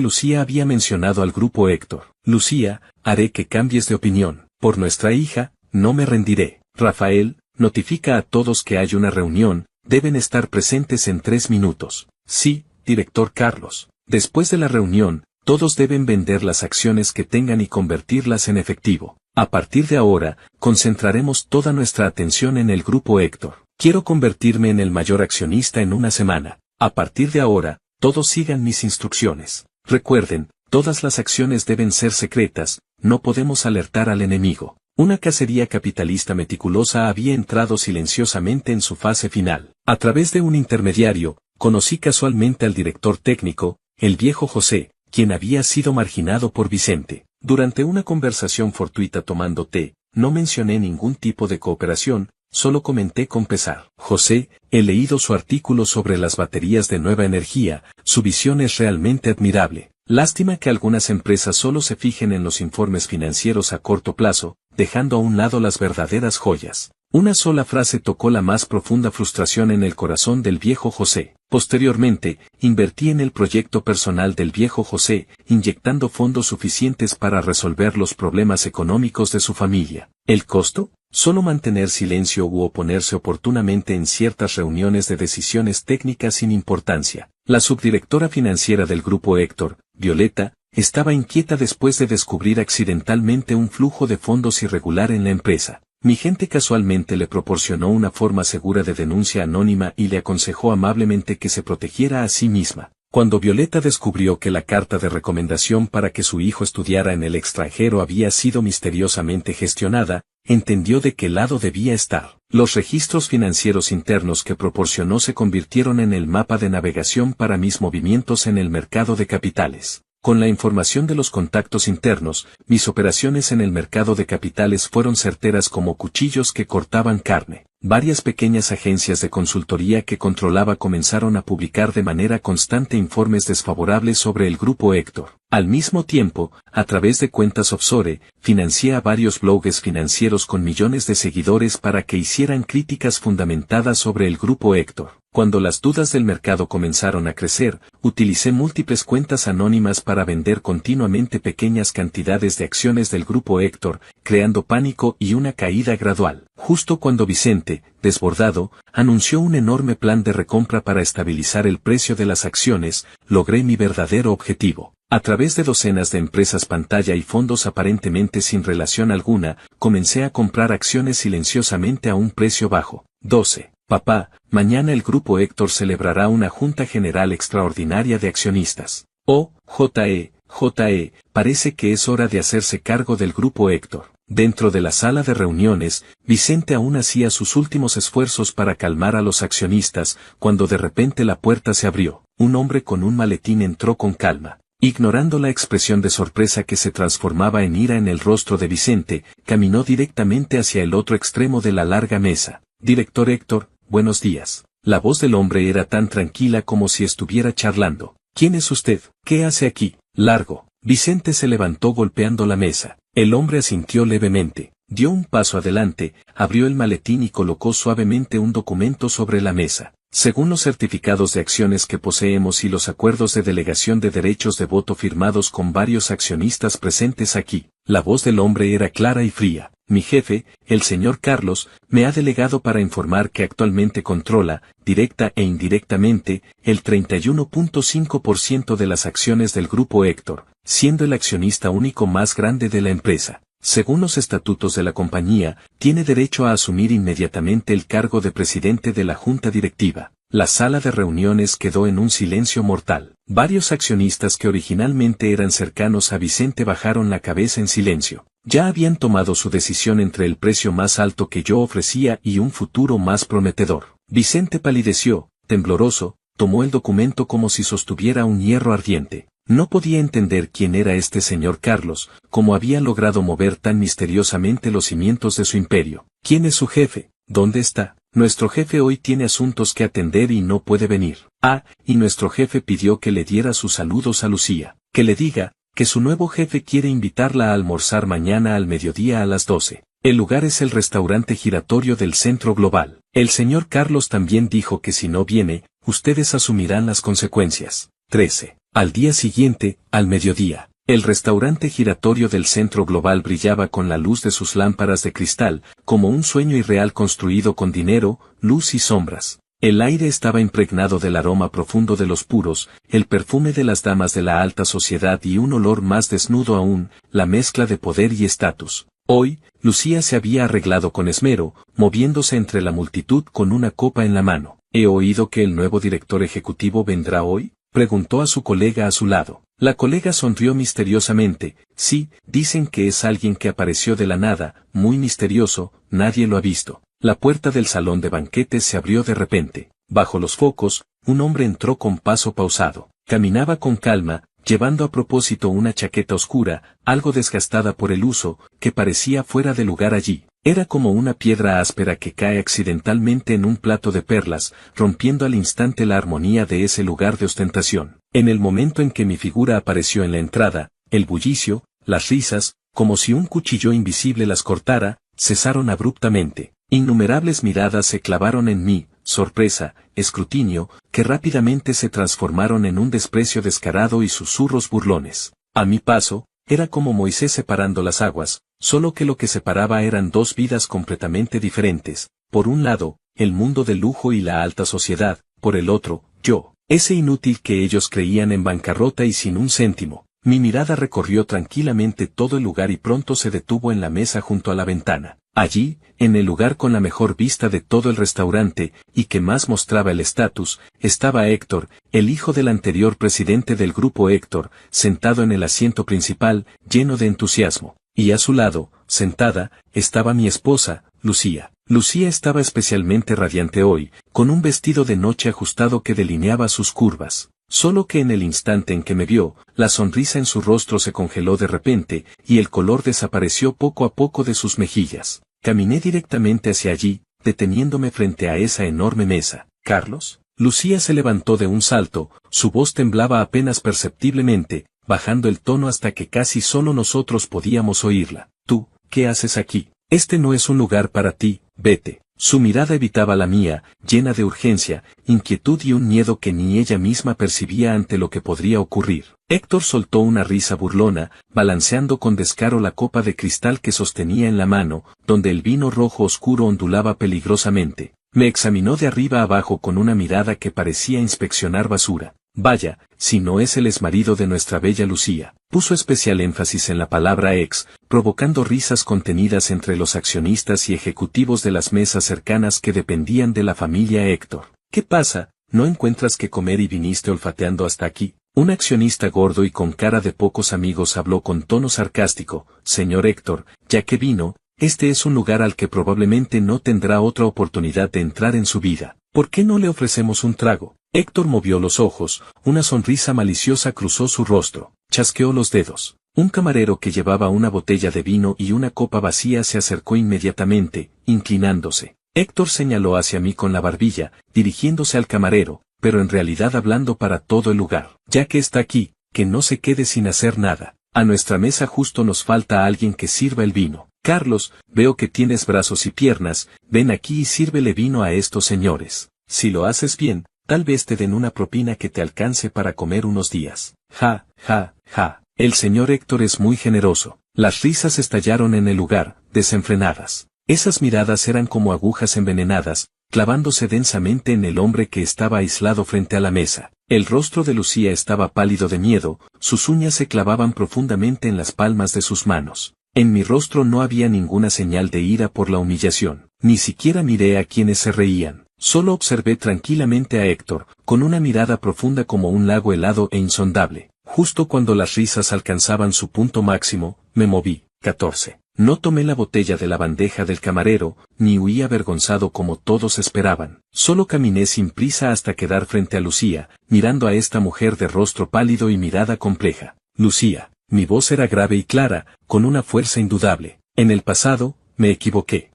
Lucía había mencionado al grupo Héctor. Lucía, haré que cambies de opinión. Por nuestra hija, no me rendiré. Rafael, notifica a todos que hay una reunión, deben estar presentes en 3 minutos. Sí, director Carlos. Después de la reunión, todos deben vender las acciones que tengan y convertirlas en efectivo. A partir de ahora, concentraremos toda nuestra atención en el grupo Héctor. Quiero convertirme en el mayor accionista en una semana. A partir de ahora, todos sigan mis instrucciones. Recuerden, todas las acciones deben ser secretas, no podemos alertar al enemigo. Una cacería capitalista meticulosa había entrado silenciosamente en su fase final. A través de un intermediario, conocí casualmente al director técnico, el viejo José, quien había sido marginado por Vicente. Durante una conversación fortuita tomando té, no mencioné ningún tipo de cooperación, solo comenté con pesar. José, he leído su artículo sobre las baterías de nueva energía, su visión es realmente admirable. Lástima que algunas empresas solo se fijen en los informes financieros a corto plazo, dejando a un lado las verdaderas joyas. Una sola frase tocó la más profunda frustración en el corazón del viejo José. Posteriormente, invertí en el proyecto personal del viejo José, inyectando fondos suficientes para resolver los problemas económicos de su familia. ¿El costo? Solo mantener silencio u oponerse oportunamente en ciertas reuniones de decisiones técnicas sin importancia. La subdirectora financiera del grupo Héctor, Violeta, estaba inquieta después de descubrir accidentalmente un flujo de fondos irregular en la empresa. Mi gente casualmente le proporcionó una forma segura de denuncia anónima y le aconsejó amablemente que se protegiera a sí misma. Cuando Violeta descubrió que la carta de recomendación para que su hijo estudiara en el extranjero había sido misteriosamente gestionada, entendió de qué lado debía estar. Los registros financieros internos que proporcionó se convirtieron en el mapa de navegación para mis movimientos en el mercado de capitales. Con la información de los contactos internos, mis operaciones en el mercado de capitales fueron certeras como cuchillos que cortaban carne. Varias pequeñas agencias de consultoría que controlaba comenzaron a publicar de manera constante informes desfavorables sobre el grupo Héctor. Al mismo tiempo, a través de cuentas offshore, financié a varios blogs financieros con millones de seguidores para que hicieran críticas fundamentadas sobre el grupo Héctor. Cuando las dudas del mercado comenzaron a crecer, utilicé múltiples cuentas anónimas para vender continuamente pequeñas cantidades de acciones del grupo Héctor, creando pánico y una caída gradual. Justo cuando Vicente, desbordado, anunció un enorme plan de recompra para estabilizar el precio de las acciones, logré mi verdadero objetivo. A través de docenas de empresas pantalla y fondos aparentemente sin relación alguna, comencé a comprar acciones silenciosamente a un precio bajo. 12. Papá, mañana el grupo Héctor celebrará una junta general extraordinaria de accionistas. Oh, JE, parece que es hora de hacerse cargo del grupo Héctor. Dentro de la sala de reuniones, Vicente aún hacía sus últimos esfuerzos para calmar a los accionistas, cuando de repente la puerta se abrió. Un hombre con un maletín entró con calma. Ignorando la expresión de sorpresa que se transformaba en ira en el rostro de Vicente, caminó directamente hacia el otro extremo de la larga mesa. Director Héctor, buenos días. La voz del hombre era tan tranquila como si estuviera charlando. ¿Quién es usted? ¿Qué hace aquí? Largo. Vicente se levantó golpeando la mesa. El hombre asintió levemente. Dio un paso adelante, abrió el maletín y colocó suavemente un documento sobre la mesa. Según los certificados de acciones que poseemos y los acuerdos de delegación de derechos de voto firmados con varios accionistas presentes aquí, la voz del hombre era clara y fría. Mi jefe, el señor Carlos, me ha delegado para informar que actualmente controla, directa e indirectamente, el 31.5% de las acciones del grupo Héctor, siendo el accionista único más grande de la empresa. Según los estatutos de la compañía, tiene derecho a asumir inmediatamente el cargo de presidente de la junta directiva. La sala de reuniones quedó en un silencio mortal. Varios accionistas que originalmente eran cercanos a Vicente bajaron la cabeza en silencio. Ya habían tomado su decisión entre el precio más alto que yo ofrecía y un futuro más prometedor. Vicente palideció, tembloroso, tomó el documento como si sostuviera un hierro ardiente. No podía entender quién era este señor Carlos, cómo había logrado mover tan misteriosamente los cimientos de su imperio. ¿Quién es su jefe? ¿Dónde está? Nuestro jefe hoy tiene asuntos que atender y no puede venir. Ah, y nuestro jefe pidió que le diera sus saludos a Lucía. Que le diga que su nuevo jefe quiere invitarla a almorzar mañana al mediodía a las 12. El lugar es el restaurante giratorio del Centro Global. El señor Carlos también dijo que si no viene, ustedes asumirán las consecuencias. 13. Al día siguiente, al mediodía, el restaurante giratorio del Centro Global brillaba con la luz de sus lámparas de cristal, como un sueño irreal construido con dinero, luz y sombras. El aire estaba impregnado del aroma profundo de los puros, el perfume de las damas de la alta sociedad y un olor más desnudo aún, la mezcla de poder y estatus. Hoy, Lucía se había arreglado con esmero, moviéndose entre la multitud con una copa en la mano. ¿He oído que el nuevo director ejecutivo vendrá hoy?, preguntó a su colega a su lado. La colega sonrió misteriosamente. Sí, dicen que es alguien que apareció de la nada, muy misterioso, nadie lo ha visto. La puerta del salón de banquetes se abrió de repente. Bajo los focos, un hombre entró con paso pausado. Caminaba con calma, llevando a propósito una chaqueta oscura, algo desgastada por el uso, que parecía fuera de lugar allí. Era como una piedra áspera que cae accidentalmente en un plato de perlas, rompiendo al instante la armonía de ese lugar de ostentación. En el momento en que mi figura apareció en la entrada, el bullicio, las risas, como si un cuchillo invisible las cortara, cesaron abruptamente. Innumerables miradas se clavaron en mí, sorpresa, escrutinio, que rápidamente se transformaron en un desprecio descarado y susurros burlones. A mi paso, era como Moisés separando las aguas, solo que lo que separaba eran dos vidas completamente diferentes, por un lado, el mundo del lujo y la alta sociedad, por el otro, yo, ese inútil que ellos creían en bancarrota y sin un céntimo. Mi mirada recorrió tranquilamente todo el lugar y pronto se detuvo en la mesa junto a la ventana. Allí, en el lugar con la mejor vista de todo el restaurante, y que más mostraba el estatus, estaba Héctor, el hijo del anterior presidente del grupo Héctor, sentado en el asiento principal, lleno de entusiasmo. Y a su lado, sentada, estaba mi esposa, Lucía. Lucía estaba especialmente radiante hoy, con un vestido de noche ajustado que delineaba sus curvas. Solo que en el instante en que me vio, la sonrisa en su rostro se congeló de repente, y el color desapareció poco a poco de sus mejillas. Caminé directamente hacia allí, deteniéndome frente a esa enorme mesa. ¿Carlos? Lucía se levantó de un salto, su voz temblaba apenas perceptiblemente, bajando el tono hasta que casi solo nosotros podíamos oírla. ¿Tú, qué haces aquí? Este no es un lugar para ti, vete. Su mirada evitaba la mía, llena de urgencia, inquietud y un miedo que ni ella misma percibía ante lo que podría ocurrir. Héctor soltó una risa burlona, balanceando con descaro la copa de cristal que sostenía en la mano, donde el vino rojo oscuro ondulaba peligrosamente. Me examinó de arriba abajo con una mirada que parecía inspeccionar basura. Vaya, si no es el exmarido de nuestra bella Lucía. Puso especial énfasis en la palabra ex, provocando risas contenidas entre los accionistas y ejecutivos de las mesas cercanas que dependían de la familia Héctor. ¿Qué pasa? ¿No encuentras qué comer y viniste olfateando hasta aquí? Un accionista gordo y con cara de pocos amigos habló con tono sarcástico. Señor Héctor, ya que vino, este es un lugar al que probablemente no tendrá otra oportunidad de entrar en su vida. ¿Por qué no le ofrecemos un trago? Héctor movió los ojos, una sonrisa maliciosa cruzó su rostro, chasqueó los dedos. Un camarero que llevaba una botella de vino y una copa vacía se acercó inmediatamente, inclinándose. Héctor señaló hacia mí con la barbilla, dirigiéndose al camarero, pero en realidad hablando para todo el lugar. Ya que está aquí, que no se quede sin hacer nada. A nuestra mesa justo nos falta alguien que sirva el vino. Carlos, veo que tienes brazos y piernas, ven aquí y sírvele vino a estos señores. Si lo haces bien, tal vez te den una propina que te alcance para comer unos días. Ja, ja, ja. El señor Héctor es muy generoso. Las risas estallaron en el lugar, desenfrenadas. Esas miradas eran como agujas envenenadas, clavándose densamente en el hombre que estaba aislado frente a la mesa. El rostro de Lucía estaba pálido de miedo, sus uñas se clavaban profundamente en las palmas de sus manos. En mi rostro no había ninguna señal de ira por la humillación, ni siquiera miré a quienes se reían. Solo observé tranquilamente a Héctor, con una mirada profunda como un lago helado e insondable. Justo cuando las risas alcanzaban su punto máximo, me moví. 14. No tomé la botella de la bandeja del camarero, ni huí avergonzado como todos esperaban. Solo caminé sin prisa hasta quedar frente a Lucía, mirando a esta mujer de rostro pálido y mirada compleja. Lucía, mi voz era grave y clara, con una fuerza indudable. En el pasado, me equivoqué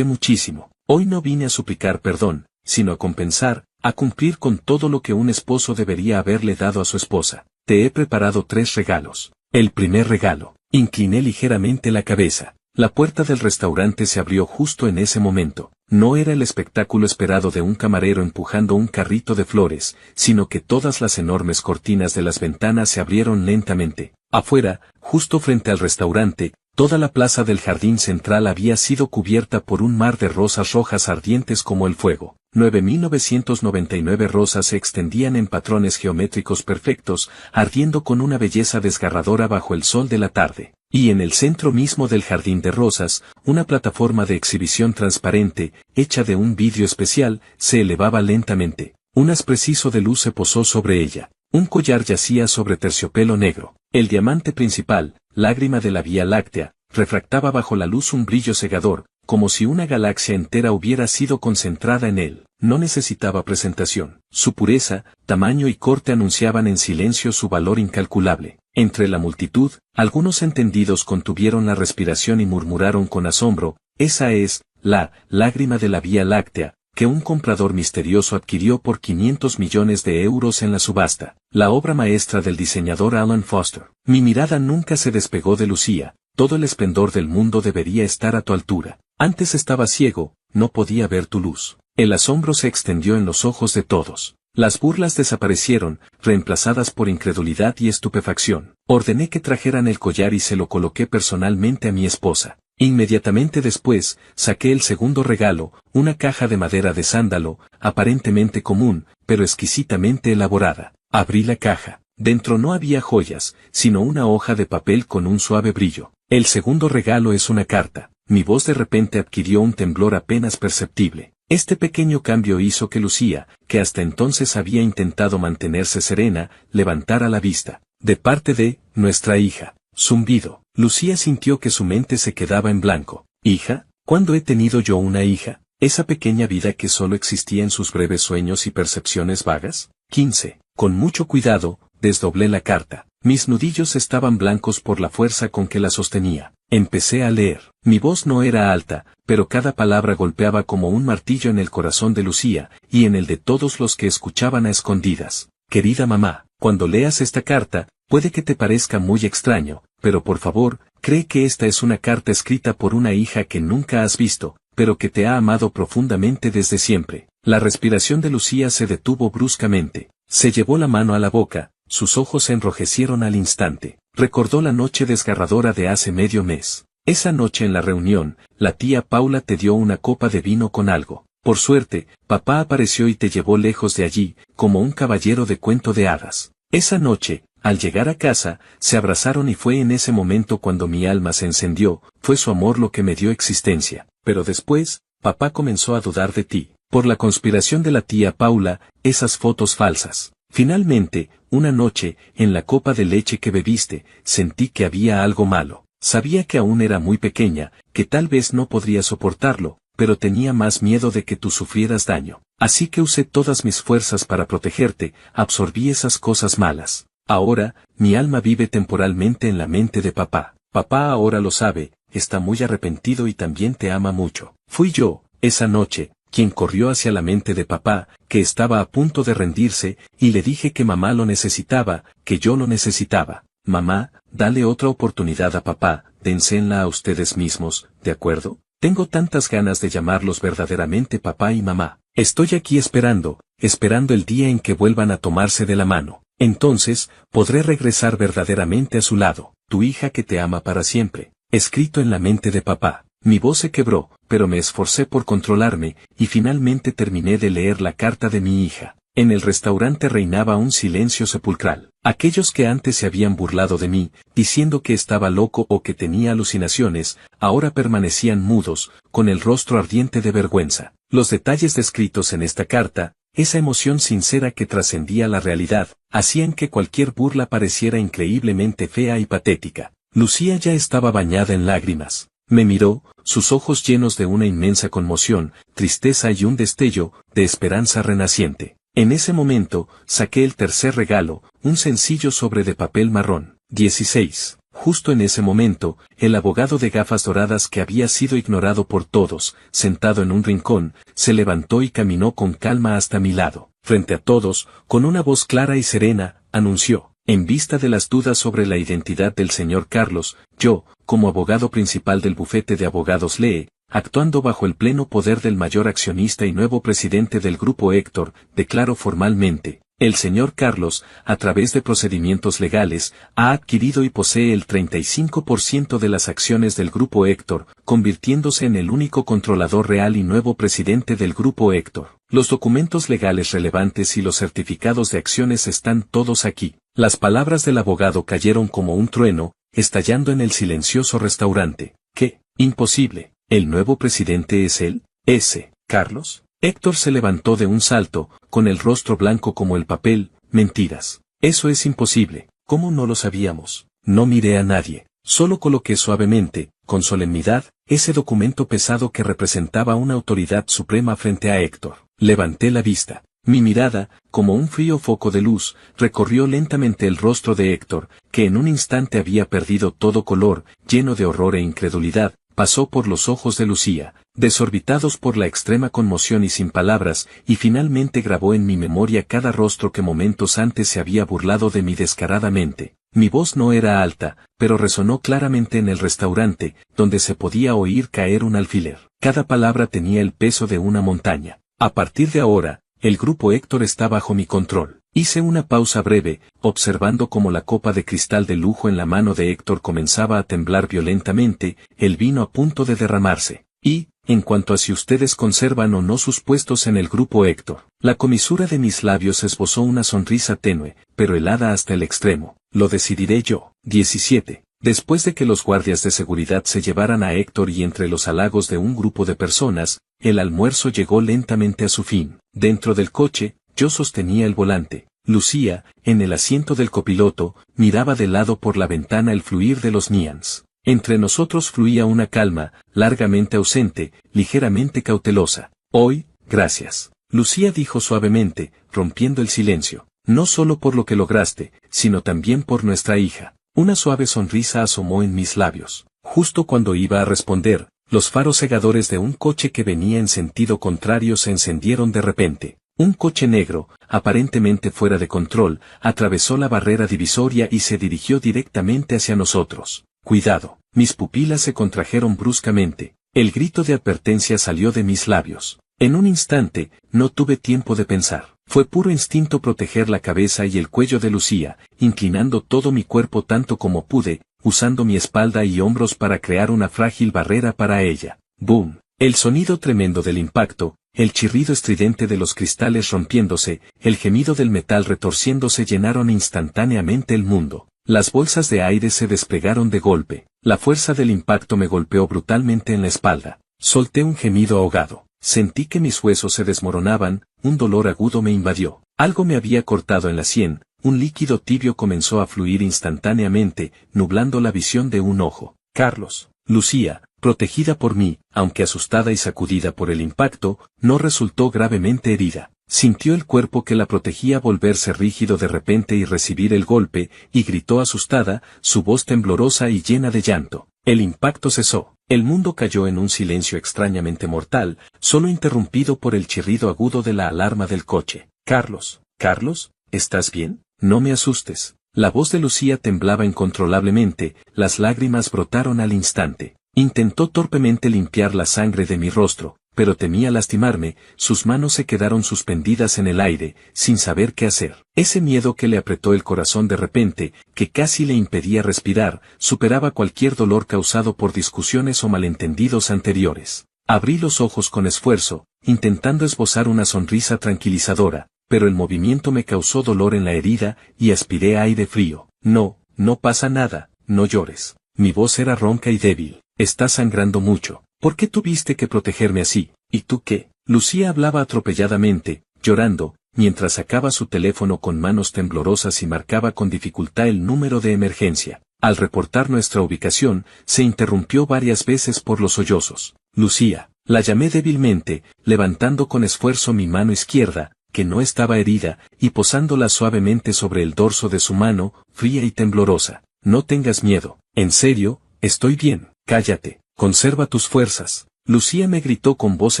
muchísimo. Hoy no vine a suplicar perdón, sino a compensar, a cumplir con todo lo que un esposo debería haberle dado a su esposa. Te he preparado 3 regalos. El primer regalo. Incliné ligeramente la cabeza. La puerta del restaurante se abrió justo en ese momento. No era el espectáculo esperado de un camarero empujando un carrito de flores, sino que todas las enormes cortinas de las ventanas se abrieron lentamente. Afuera, justo frente al restaurante, toda la plaza del jardín central había sido cubierta por un mar de rosas rojas ardientes como el fuego. 9.999 rosas se extendían en patrones geométricos perfectos, ardiendo con una belleza desgarradora bajo el sol de la tarde. Y en el centro mismo del jardín de rosas, una plataforma de exhibición transparente, hecha de un vidrio especial, se elevaba lentamente. Un haz preciso de luz se posó sobre ella. Un collar yacía sobre terciopelo negro. El diamante principal, lágrima de la Vía Láctea, refractaba bajo la luz un brillo cegador, como si una galaxia entera hubiera sido concentrada en él. No necesitaba presentación. Su pureza, tamaño y corte anunciaban en silencio su valor incalculable. Entre la multitud, algunos entendidos contuvieron la respiración y murmuraron con asombro, esa es, la lágrima de la Vía Láctea, que un comprador misterioso adquirió por 500 millones de euros en la subasta, la obra maestra del diseñador Alan Foster. Mi mirada nunca se despegó de Lucía, todo el esplendor del mundo debería estar a tu altura. Antes estaba ciego, no podía ver tu luz. El asombro se extendió en los ojos de todos. Las burlas desaparecieron, reemplazadas por incredulidad y estupefacción. Ordené que trajeran el collar y se lo coloqué personalmente a mi esposa. Inmediatamente después, saqué el segundo regalo, una caja de madera de sándalo, aparentemente común, pero exquisitamente elaborada. Abrí la caja. Dentro no había joyas, sino una hoja de papel con un suave brillo. El segundo regalo es una carta. Mi voz de repente adquirió un temblor apenas perceptible. Este pequeño cambio hizo que Lucía, que hasta entonces había intentado mantenerse serena, levantara la vista. De parte de nuestra hija. Zumbido. Lucía sintió que su mente se quedaba en blanco. ¿Hija? ¿Cuándo he tenido yo una hija? ¿Esa pequeña vida que solo existía en sus breves sueños y percepciones vagas? 15. Con mucho cuidado, desdoblé la carta. Mis nudillos estaban blancos por la fuerza con que la sostenía. Empecé a leer. Mi voz no era alta, pero cada palabra golpeaba como un martillo en el corazón de Lucía, y en el de todos los que escuchaban a escondidas. Querida mamá, cuando leas esta carta, puede que te parezca muy extraño, pero por favor, cree que esta es una carta escrita por una hija que nunca has visto, pero que te ha amado profundamente desde siempre. La respiración de Lucía se detuvo bruscamente. Se llevó la mano a la boca, sus ojos se enrojecieron al instante. Recordó la noche desgarradora de hace medio mes. Esa noche en la reunión, la tía Paula te dio una copa de vino con algo. Por suerte, papá apareció y te llevó lejos de allí, como un caballero de cuento de hadas. Esa noche, al llegar a casa, se abrazaron y fue en ese momento cuando mi alma se encendió, fue su amor lo que me dio existencia. Pero después, papá comenzó a dudar de ti, por la conspiración de la tía Paula, esas fotos falsas. Finalmente, una noche, en la copa de leche que bebiste, sentí que había algo malo. Sabía que aún era muy pequeña, que tal vez no podría soportarlo, pero tenía más miedo de que tú sufrieras daño. Así que usé todas mis fuerzas para protegerte, absorbí esas cosas malas. Ahora, mi alma vive temporalmente en la mente de papá. Papá ahora lo sabe, está muy arrepentido y también te ama mucho. Fui yo, esa noche, quien corrió hacia la mente de papá, que estaba a punto de rendirse, y le dije que mamá lo necesitaba, que yo lo necesitaba. Mamá, dale otra oportunidad a papá, dénsela a ustedes mismos, ¿de acuerdo? Tengo tantas ganas de llamarlos verdaderamente papá y mamá. Estoy aquí esperando el día en que vuelvan a tomarse de la mano. Entonces, podré regresar verdaderamente a su lado, tu hija que te ama para siempre. Escrito en la mente de papá. Mi voz se quebró, pero me esforcé por controlarme, y finalmente terminé de leer la carta de mi hija. En el restaurante reinaba un silencio sepulcral. Aquellos que antes se habían burlado de mí, diciendo que estaba loco o que tenía alucinaciones, ahora permanecían mudos, con el rostro ardiente de vergüenza. Los detalles descritos en esta carta, esa emoción sincera que trascendía la realidad, hacían que cualquier burla pareciera increíblemente fea y patética. Lucía ya estaba bañada en lágrimas. Me miró, sus ojos llenos de una inmensa conmoción, tristeza y un destello de esperanza renaciente. En ese momento, saqué el tercer regalo, un sencillo sobre de papel marrón. 16. Justo en ese momento, el abogado de gafas doradas que había sido ignorado por todos, sentado en un rincón, se levantó y caminó con calma hasta mi lado. Frente a todos, con una voz clara y serena, anunció: en vista de las dudas sobre la identidad del señor Carlos, yo, como abogado principal del bufete de abogados Lee, actuando bajo el pleno poder del mayor accionista y nuevo presidente del Grupo Héctor, declaro formalmente: el señor Carlos, a través de procedimientos legales, ha adquirido y posee el 35% de las acciones del Grupo Héctor, convirtiéndose en el único controlador real y nuevo presidente del Grupo Héctor. Los documentos legales relevantes y los certificados de acciones están todos aquí. Las palabras del abogado cayeron como un trueno, estallando en el silencioso restaurante. ¿Qué? Imposible. ¿El nuevo presidente es él? ¿Ese Carlos? Héctor se levantó de un salto, con el rostro blanco como el papel. Mentiras. Eso es imposible. ¿Cómo no lo sabíamos? No miré a nadie. Solo coloqué suavemente, con solemnidad, ese documento pesado que representaba una autoridad suprema frente a Héctor. Levanté la vista. Mi mirada, como un frío foco de luz, recorrió lentamente el rostro de Héctor, que en un instante había perdido todo color, lleno de horror e incredulidad, pasó por los ojos de Lucía, desorbitados por la extrema conmoción y sin palabras, y finalmente grabó en mi memoria cada rostro que momentos antes se había burlado de mí descaradamente. Mi voz no era alta, pero resonó claramente en el restaurante, donde se podía oír caer un alfiler. Cada palabra tenía el peso de una montaña. A partir de ahora, el grupo Héctor está bajo mi control. Hice una pausa breve, observando cómo la copa de cristal de lujo en la mano de Héctor comenzaba a temblar violentamente, el vino a punto de derramarse. Y, en cuanto a si ustedes conservan o no sus puestos en el grupo Héctor, la comisura de mis labios esbozó una sonrisa tenue, pero helada hasta el extremo. Lo decidiré yo. 17. Después de que los guardias de seguridad se llevaran a Héctor y entre los halagos de un grupo de personas, el almuerzo llegó lentamente a su fin. Dentro del coche, yo sostenía el volante. Lucía, en el asiento del copiloto, miraba de lado por la ventana el fluir de los Nians. Entre nosotros fluía una calma, largamente ausente, ligeramente cautelosa. Hoy, gracias. Lucía dijo suavemente, rompiendo el silencio. No solo por lo que lograste, sino también por nuestra hija. Una suave sonrisa asomó en mis labios. Justo cuando iba a responder, los faros cegadores de un coche que venía en sentido contrario se encendieron de repente. Un coche negro, aparentemente fuera de control, atravesó la barrera divisoria y se dirigió directamente hacia nosotros. Cuidado. Mis pupilas se contrajeron bruscamente. El grito de advertencia salió de mis labios. En un instante, no tuve tiempo de pensar. Fue puro instinto proteger la cabeza y el cuello de Lucía, inclinando todo mi cuerpo tanto como pude, usando mi espalda y hombros para crear una frágil barrera para ella. ¡Boom! El sonido tremendo del impacto, el chirrido estridente de los cristales rompiéndose, el gemido del metal retorciéndose llenaron instantáneamente el mundo. Las bolsas de aire se desplegaron de golpe. La fuerza del impacto me golpeó brutalmente en la espalda. Solté un gemido ahogado. Sentí que mis huesos se desmoronaban, un dolor agudo me invadió. Algo me había cortado en la sien, un líquido tibio comenzó a fluir instantáneamente, nublando la visión de un ojo. Carlos. Lucía, protegida por mí, aunque asustada y sacudida por el impacto, no resultó gravemente herida. Sintió el cuerpo que la protegía volverse rígido de repente y recibir el golpe, y gritó asustada, su voz temblorosa y llena de llanto. El impacto cesó. El mundo cayó en un silencio extrañamente mortal, solo interrumpido por el chirrido agudo de la alarma del coche. Carlos, Carlos, ¿estás bien? No me asustes. La voz de Lucía temblaba incontrolablemente, las lágrimas brotaron al instante. Intentó torpemente limpiar la sangre de mi rostro, pero temía lastimarme, sus manos se quedaron suspendidas en el aire, sin saber qué hacer. Ese miedo que le apretó el corazón de repente, que casi le impedía respirar, superaba cualquier dolor causado por discusiones o malentendidos anteriores. Abrí los ojos con esfuerzo, intentando esbozar una sonrisa tranquilizadora, pero el movimiento me causó dolor en la herida, y aspiré aire frío. No, no pasa nada, no llores. Mi voz era ronca y débil. Estás sangrando mucho. ¿Por qué tuviste que protegerme así? ¿Y tú qué? Lucía hablaba atropelladamente, llorando, mientras sacaba su teléfono con manos temblorosas y marcaba con dificultad el número de emergencia. Al reportar nuestra ubicación, se interrumpió varias veces por los sollozos. Lucía, la llamé débilmente, levantando con esfuerzo mi mano izquierda, que no estaba herida, y posándola suavemente sobre el dorso de su mano, fría y temblorosa. No tengas miedo. En serio, estoy bien. Cállate. Conserva tus fuerzas. Lucía me gritó con voz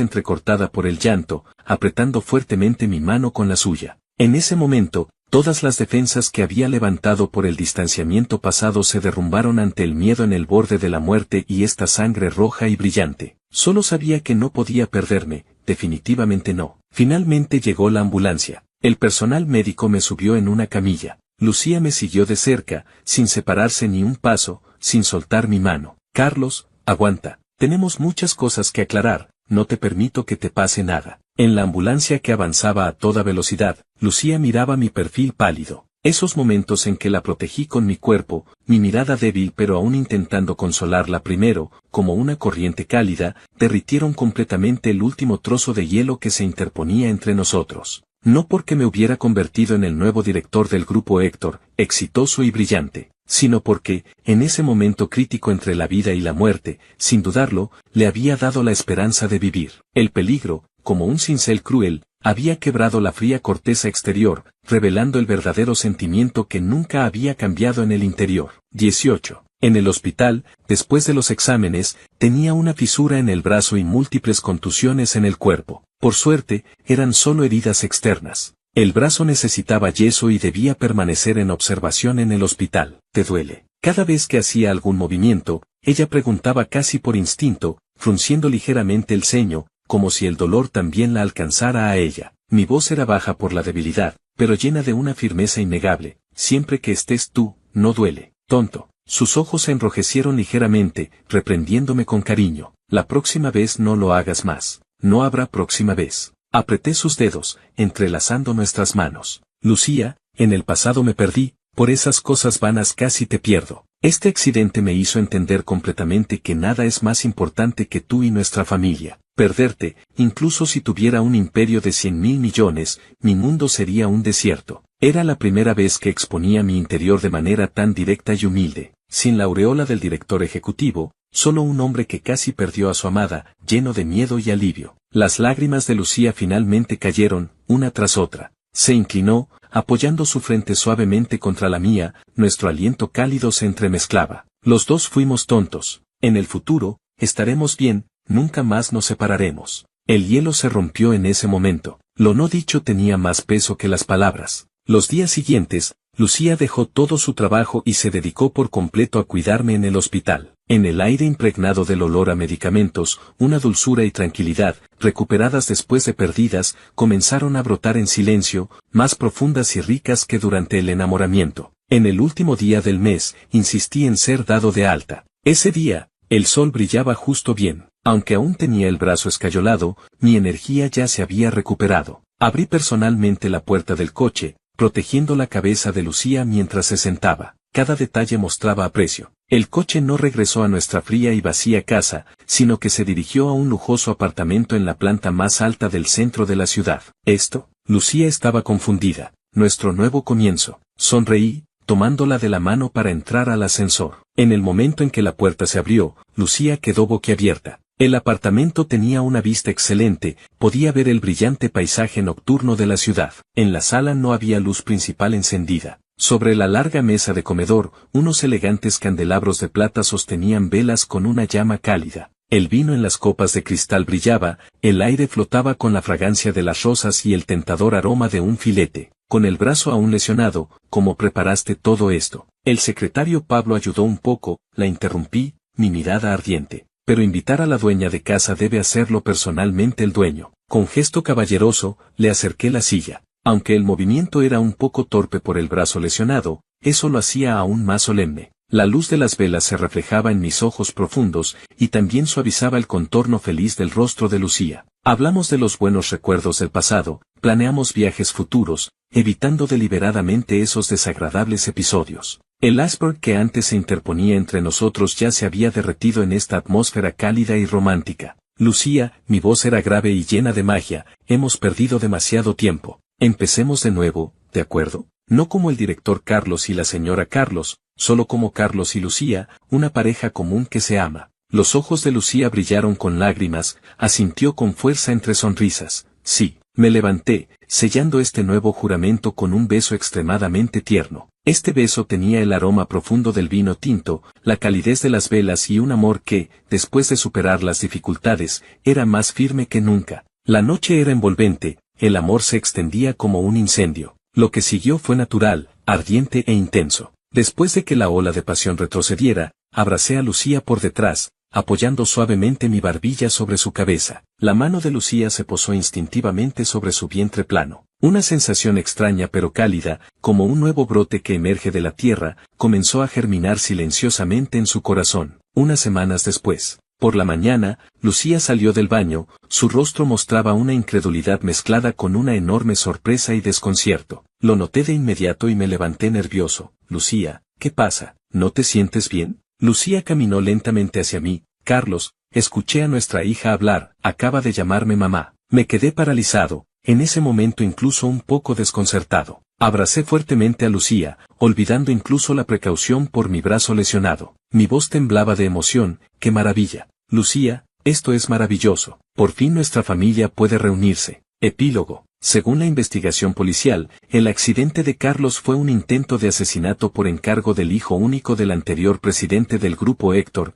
entrecortada por el llanto, apretando fuertemente mi mano con la suya. En ese momento, todas las defensas que había levantado por el distanciamiento pasado se derrumbaron ante el miedo en el borde de la muerte y esta sangre roja y brillante. Solo sabía que no podía perderme, definitivamente no. Finalmente llegó la ambulancia. El personal médico me subió en una camilla. Lucía me siguió de cerca, sin separarse ni un paso, sin soltar mi mano. Carlos, aguanta. Tenemos muchas cosas que aclarar, no te permito que te pase nada. En la ambulancia que avanzaba a toda velocidad, Lucía miraba mi perfil pálido. Esos momentos en que la protegí con mi cuerpo, mi mirada débil pero aún intentando consolarla primero, como una corriente cálida, derritieron completamente el último trozo de hielo que se interponía entre nosotros. No porque me hubiera convertido en el nuevo director del grupo Héctor, exitoso y brillante, sino porque, en ese momento crítico entre la vida y la muerte, sin dudarlo, le había dado la esperanza de vivir. El peligro, como un cincel cruel, había quebrado la fría corteza exterior, revelando el verdadero sentimiento que nunca había cambiado en el interior. 18. En el hospital, después de los exámenes, tenía una fisura en el brazo y múltiples contusiones en el cuerpo. Por suerte, eran solo heridas externas. El brazo necesitaba yeso y debía permanecer en observación en el hospital. ¿Te duele? Cada vez que hacía algún movimiento, ella preguntaba casi por instinto, frunciendo ligeramente el ceño, como si el dolor también la alcanzara a ella. Mi voz era baja por la debilidad, pero llena de una firmeza innegable. Siempre que estés tú, no duele, tonto. Sus ojos se enrojecieron ligeramente, reprendiéndome con cariño. La próxima vez no lo hagas más. No habrá próxima vez. Apreté sus dedos, entrelazando nuestras manos. Lucía, en el pasado me perdí, por esas cosas vanas casi te pierdo. Este accidente me hizo entender completamente que nada es más importante que tú y nuestra familia. Perderte, incluso si tuviera un imperio de 100.000 millones, mi mundo sería un desierto. Era la primera vez que exponía mi interior de manera tan directa y humilde, sin la aureola del director ejecutivo, solo un hombre que casi perdió a su amada, lleno de miedo y alivio. Las lágrimas de Lucía finalmente cayeron, una tras otra. Se inclinó, apoyando su frente suavemente contra la mía, nuestro aliento cálido se entremezclaba. Los dos fuimos tontos. En el futuro, estaremos bien, nunca más nos separaremos. El hielo se rompió en ese momento. Lo no dicho tenía más peso que las palabras. Los días siguientes, Lucía dejó todo su trabajo y se dedicó por completo a cuidarme en el hospital. En el aire impregnado del olor a medicamentos, una dulzura y tranquilidad, recuperadas después de perdidas, comenzaron a brotar en silencio, más profundas y ricas que durante el enamoramiento. En el último día del mes, insistí en ser dado de alta. Ese día, el sol brillaba justo bien. Aunque aún tenía el brazo escayolado, mi energía ya se había recuperado. Abrí personalmente la puerta del coche, protegiendo la cabeza de Lucía mientras se sentaba. Cada detalle mostraba aprecio. El coche no regresó a nuestra fría y vacía casa, sino que se dirigió a un lujoso apartamento en la planta más alta del centro de la ciudad. ¿Esto? Lucía estaba confundida. Nuestro nuevo comienzo. Sonreí, tomándola de la mano para entrar al ascensor. En el momento en que la puerta se abrió, Lucía quedó boquiabierta. El apartamento tenía una vista excelente, podía ver el brillante paisaje nocturno de la ciudad. En la sala no había luz principal encendida. Sobre la larga mesa de comedor, unos elegantes candelabros de plata sostenían velas con una llama cálida. El vino en las copas de cristal brillaba, el aire flotaba con la fragancia de las rosas y el tentador aroma de un filete. Con el brazo aún lesionado, ¿cómo preparaste todo esto? El secretario Pablo ayudó un poco, la interrumpí, mi mirada ardiente. Pero invitar a la dueña de casa debe hacerlo personalmente el dueño. Con gesto caballeroso, le acerqué la silla. Aunque el movimiento era un poco torpe por el brazo lesionado, eso lo hacía aún más solemne. La luz de las velas se reflejaba en mis ojos profundos, y también suavizaba el contorno feliz del rostro de Lucía. Hablamos de los buenos recuerdos del pasado, planeamos viajes futuros, evitando deliberadamente esos desagradables episodios. El iceberg que antes se interponía entre nosotros ya se había derretido en esta atmósfera cálida y romántica. Lucía, mi voz era grave y llena de magia, hemos perdido demasiado tiempo. Empecemos de nuevo, ¿de acuerdo? No como el director Carlos y la señora Carlos, solo como Carlos y Lucía, una pareja común que se ama. Los ojos de Lucía brillaron con lágrimas, asintió con fuerza entre sonrisas. Sí, me levanté, sellando este nuevo juramento con un beso extremadamente tierno. Este beso tenía el aroma profundo del vino tinto, la calidez de las velas y un amor que, después de superar las dificultades, era más firme que nunca. La noche era envolvente, el amor se extendía como un incendio. Lo que siguió fue natural, ardiente e intenso. Después de que la ola de pasión retrocediera, abracé a Lucía por detrás, apoyando suavemente mi barbilla sobre su cabeza. La mano de Lucía se posó instintivamente sobre su vientre plano. Una sensación extraña pero cálida, como un nuevo brote que emerge de la tierra, comenzó a germinar silenciosamente en su corazón. Unas semanas después, por la mañana, Lucía salió del baño, su rostro mostraba una incredulidad mezclada con una enorme sorpresa y desconcierto. Lo noté de inmediato y me levanté nervioso. Lucía, ¿qué pasa? ¿No te sientes bien? Lucía caminó lentamente hacia mí. Carlos, escuché a nuestra hija hablar, acaba de llamarme mamá. Me quedé paralizado, en ese momento incluso un poco desconcertado. Abracé fuertemente a Lucía, olvidando incluso la precaución por mi brazo lesionado. Mi voz temblaba de emoción. ¡Qué maravilla! Lucía, esto es maravilloso. Por fin nuestra familia puede reunirse. Epílogo. Según la investigación policial, el accidente de Carlos fue un intento de asesinato por encargo del hijo único del anterior presidente del grupo Héctor,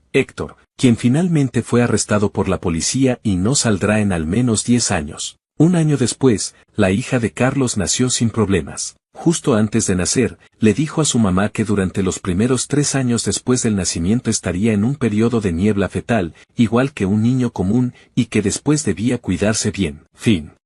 quien finalmente fue arrestado por la policía y no saldrá en al menos 10 años. Un año después, la hija de Carlos nació sin problemas. Justo antes de nacer, le dijo a su mamá que durante los primeros 3 años después del nacimiento estaría en un periodo de niebla fetal, igual que un niño común, y que después debía cuidarse bien. Fin.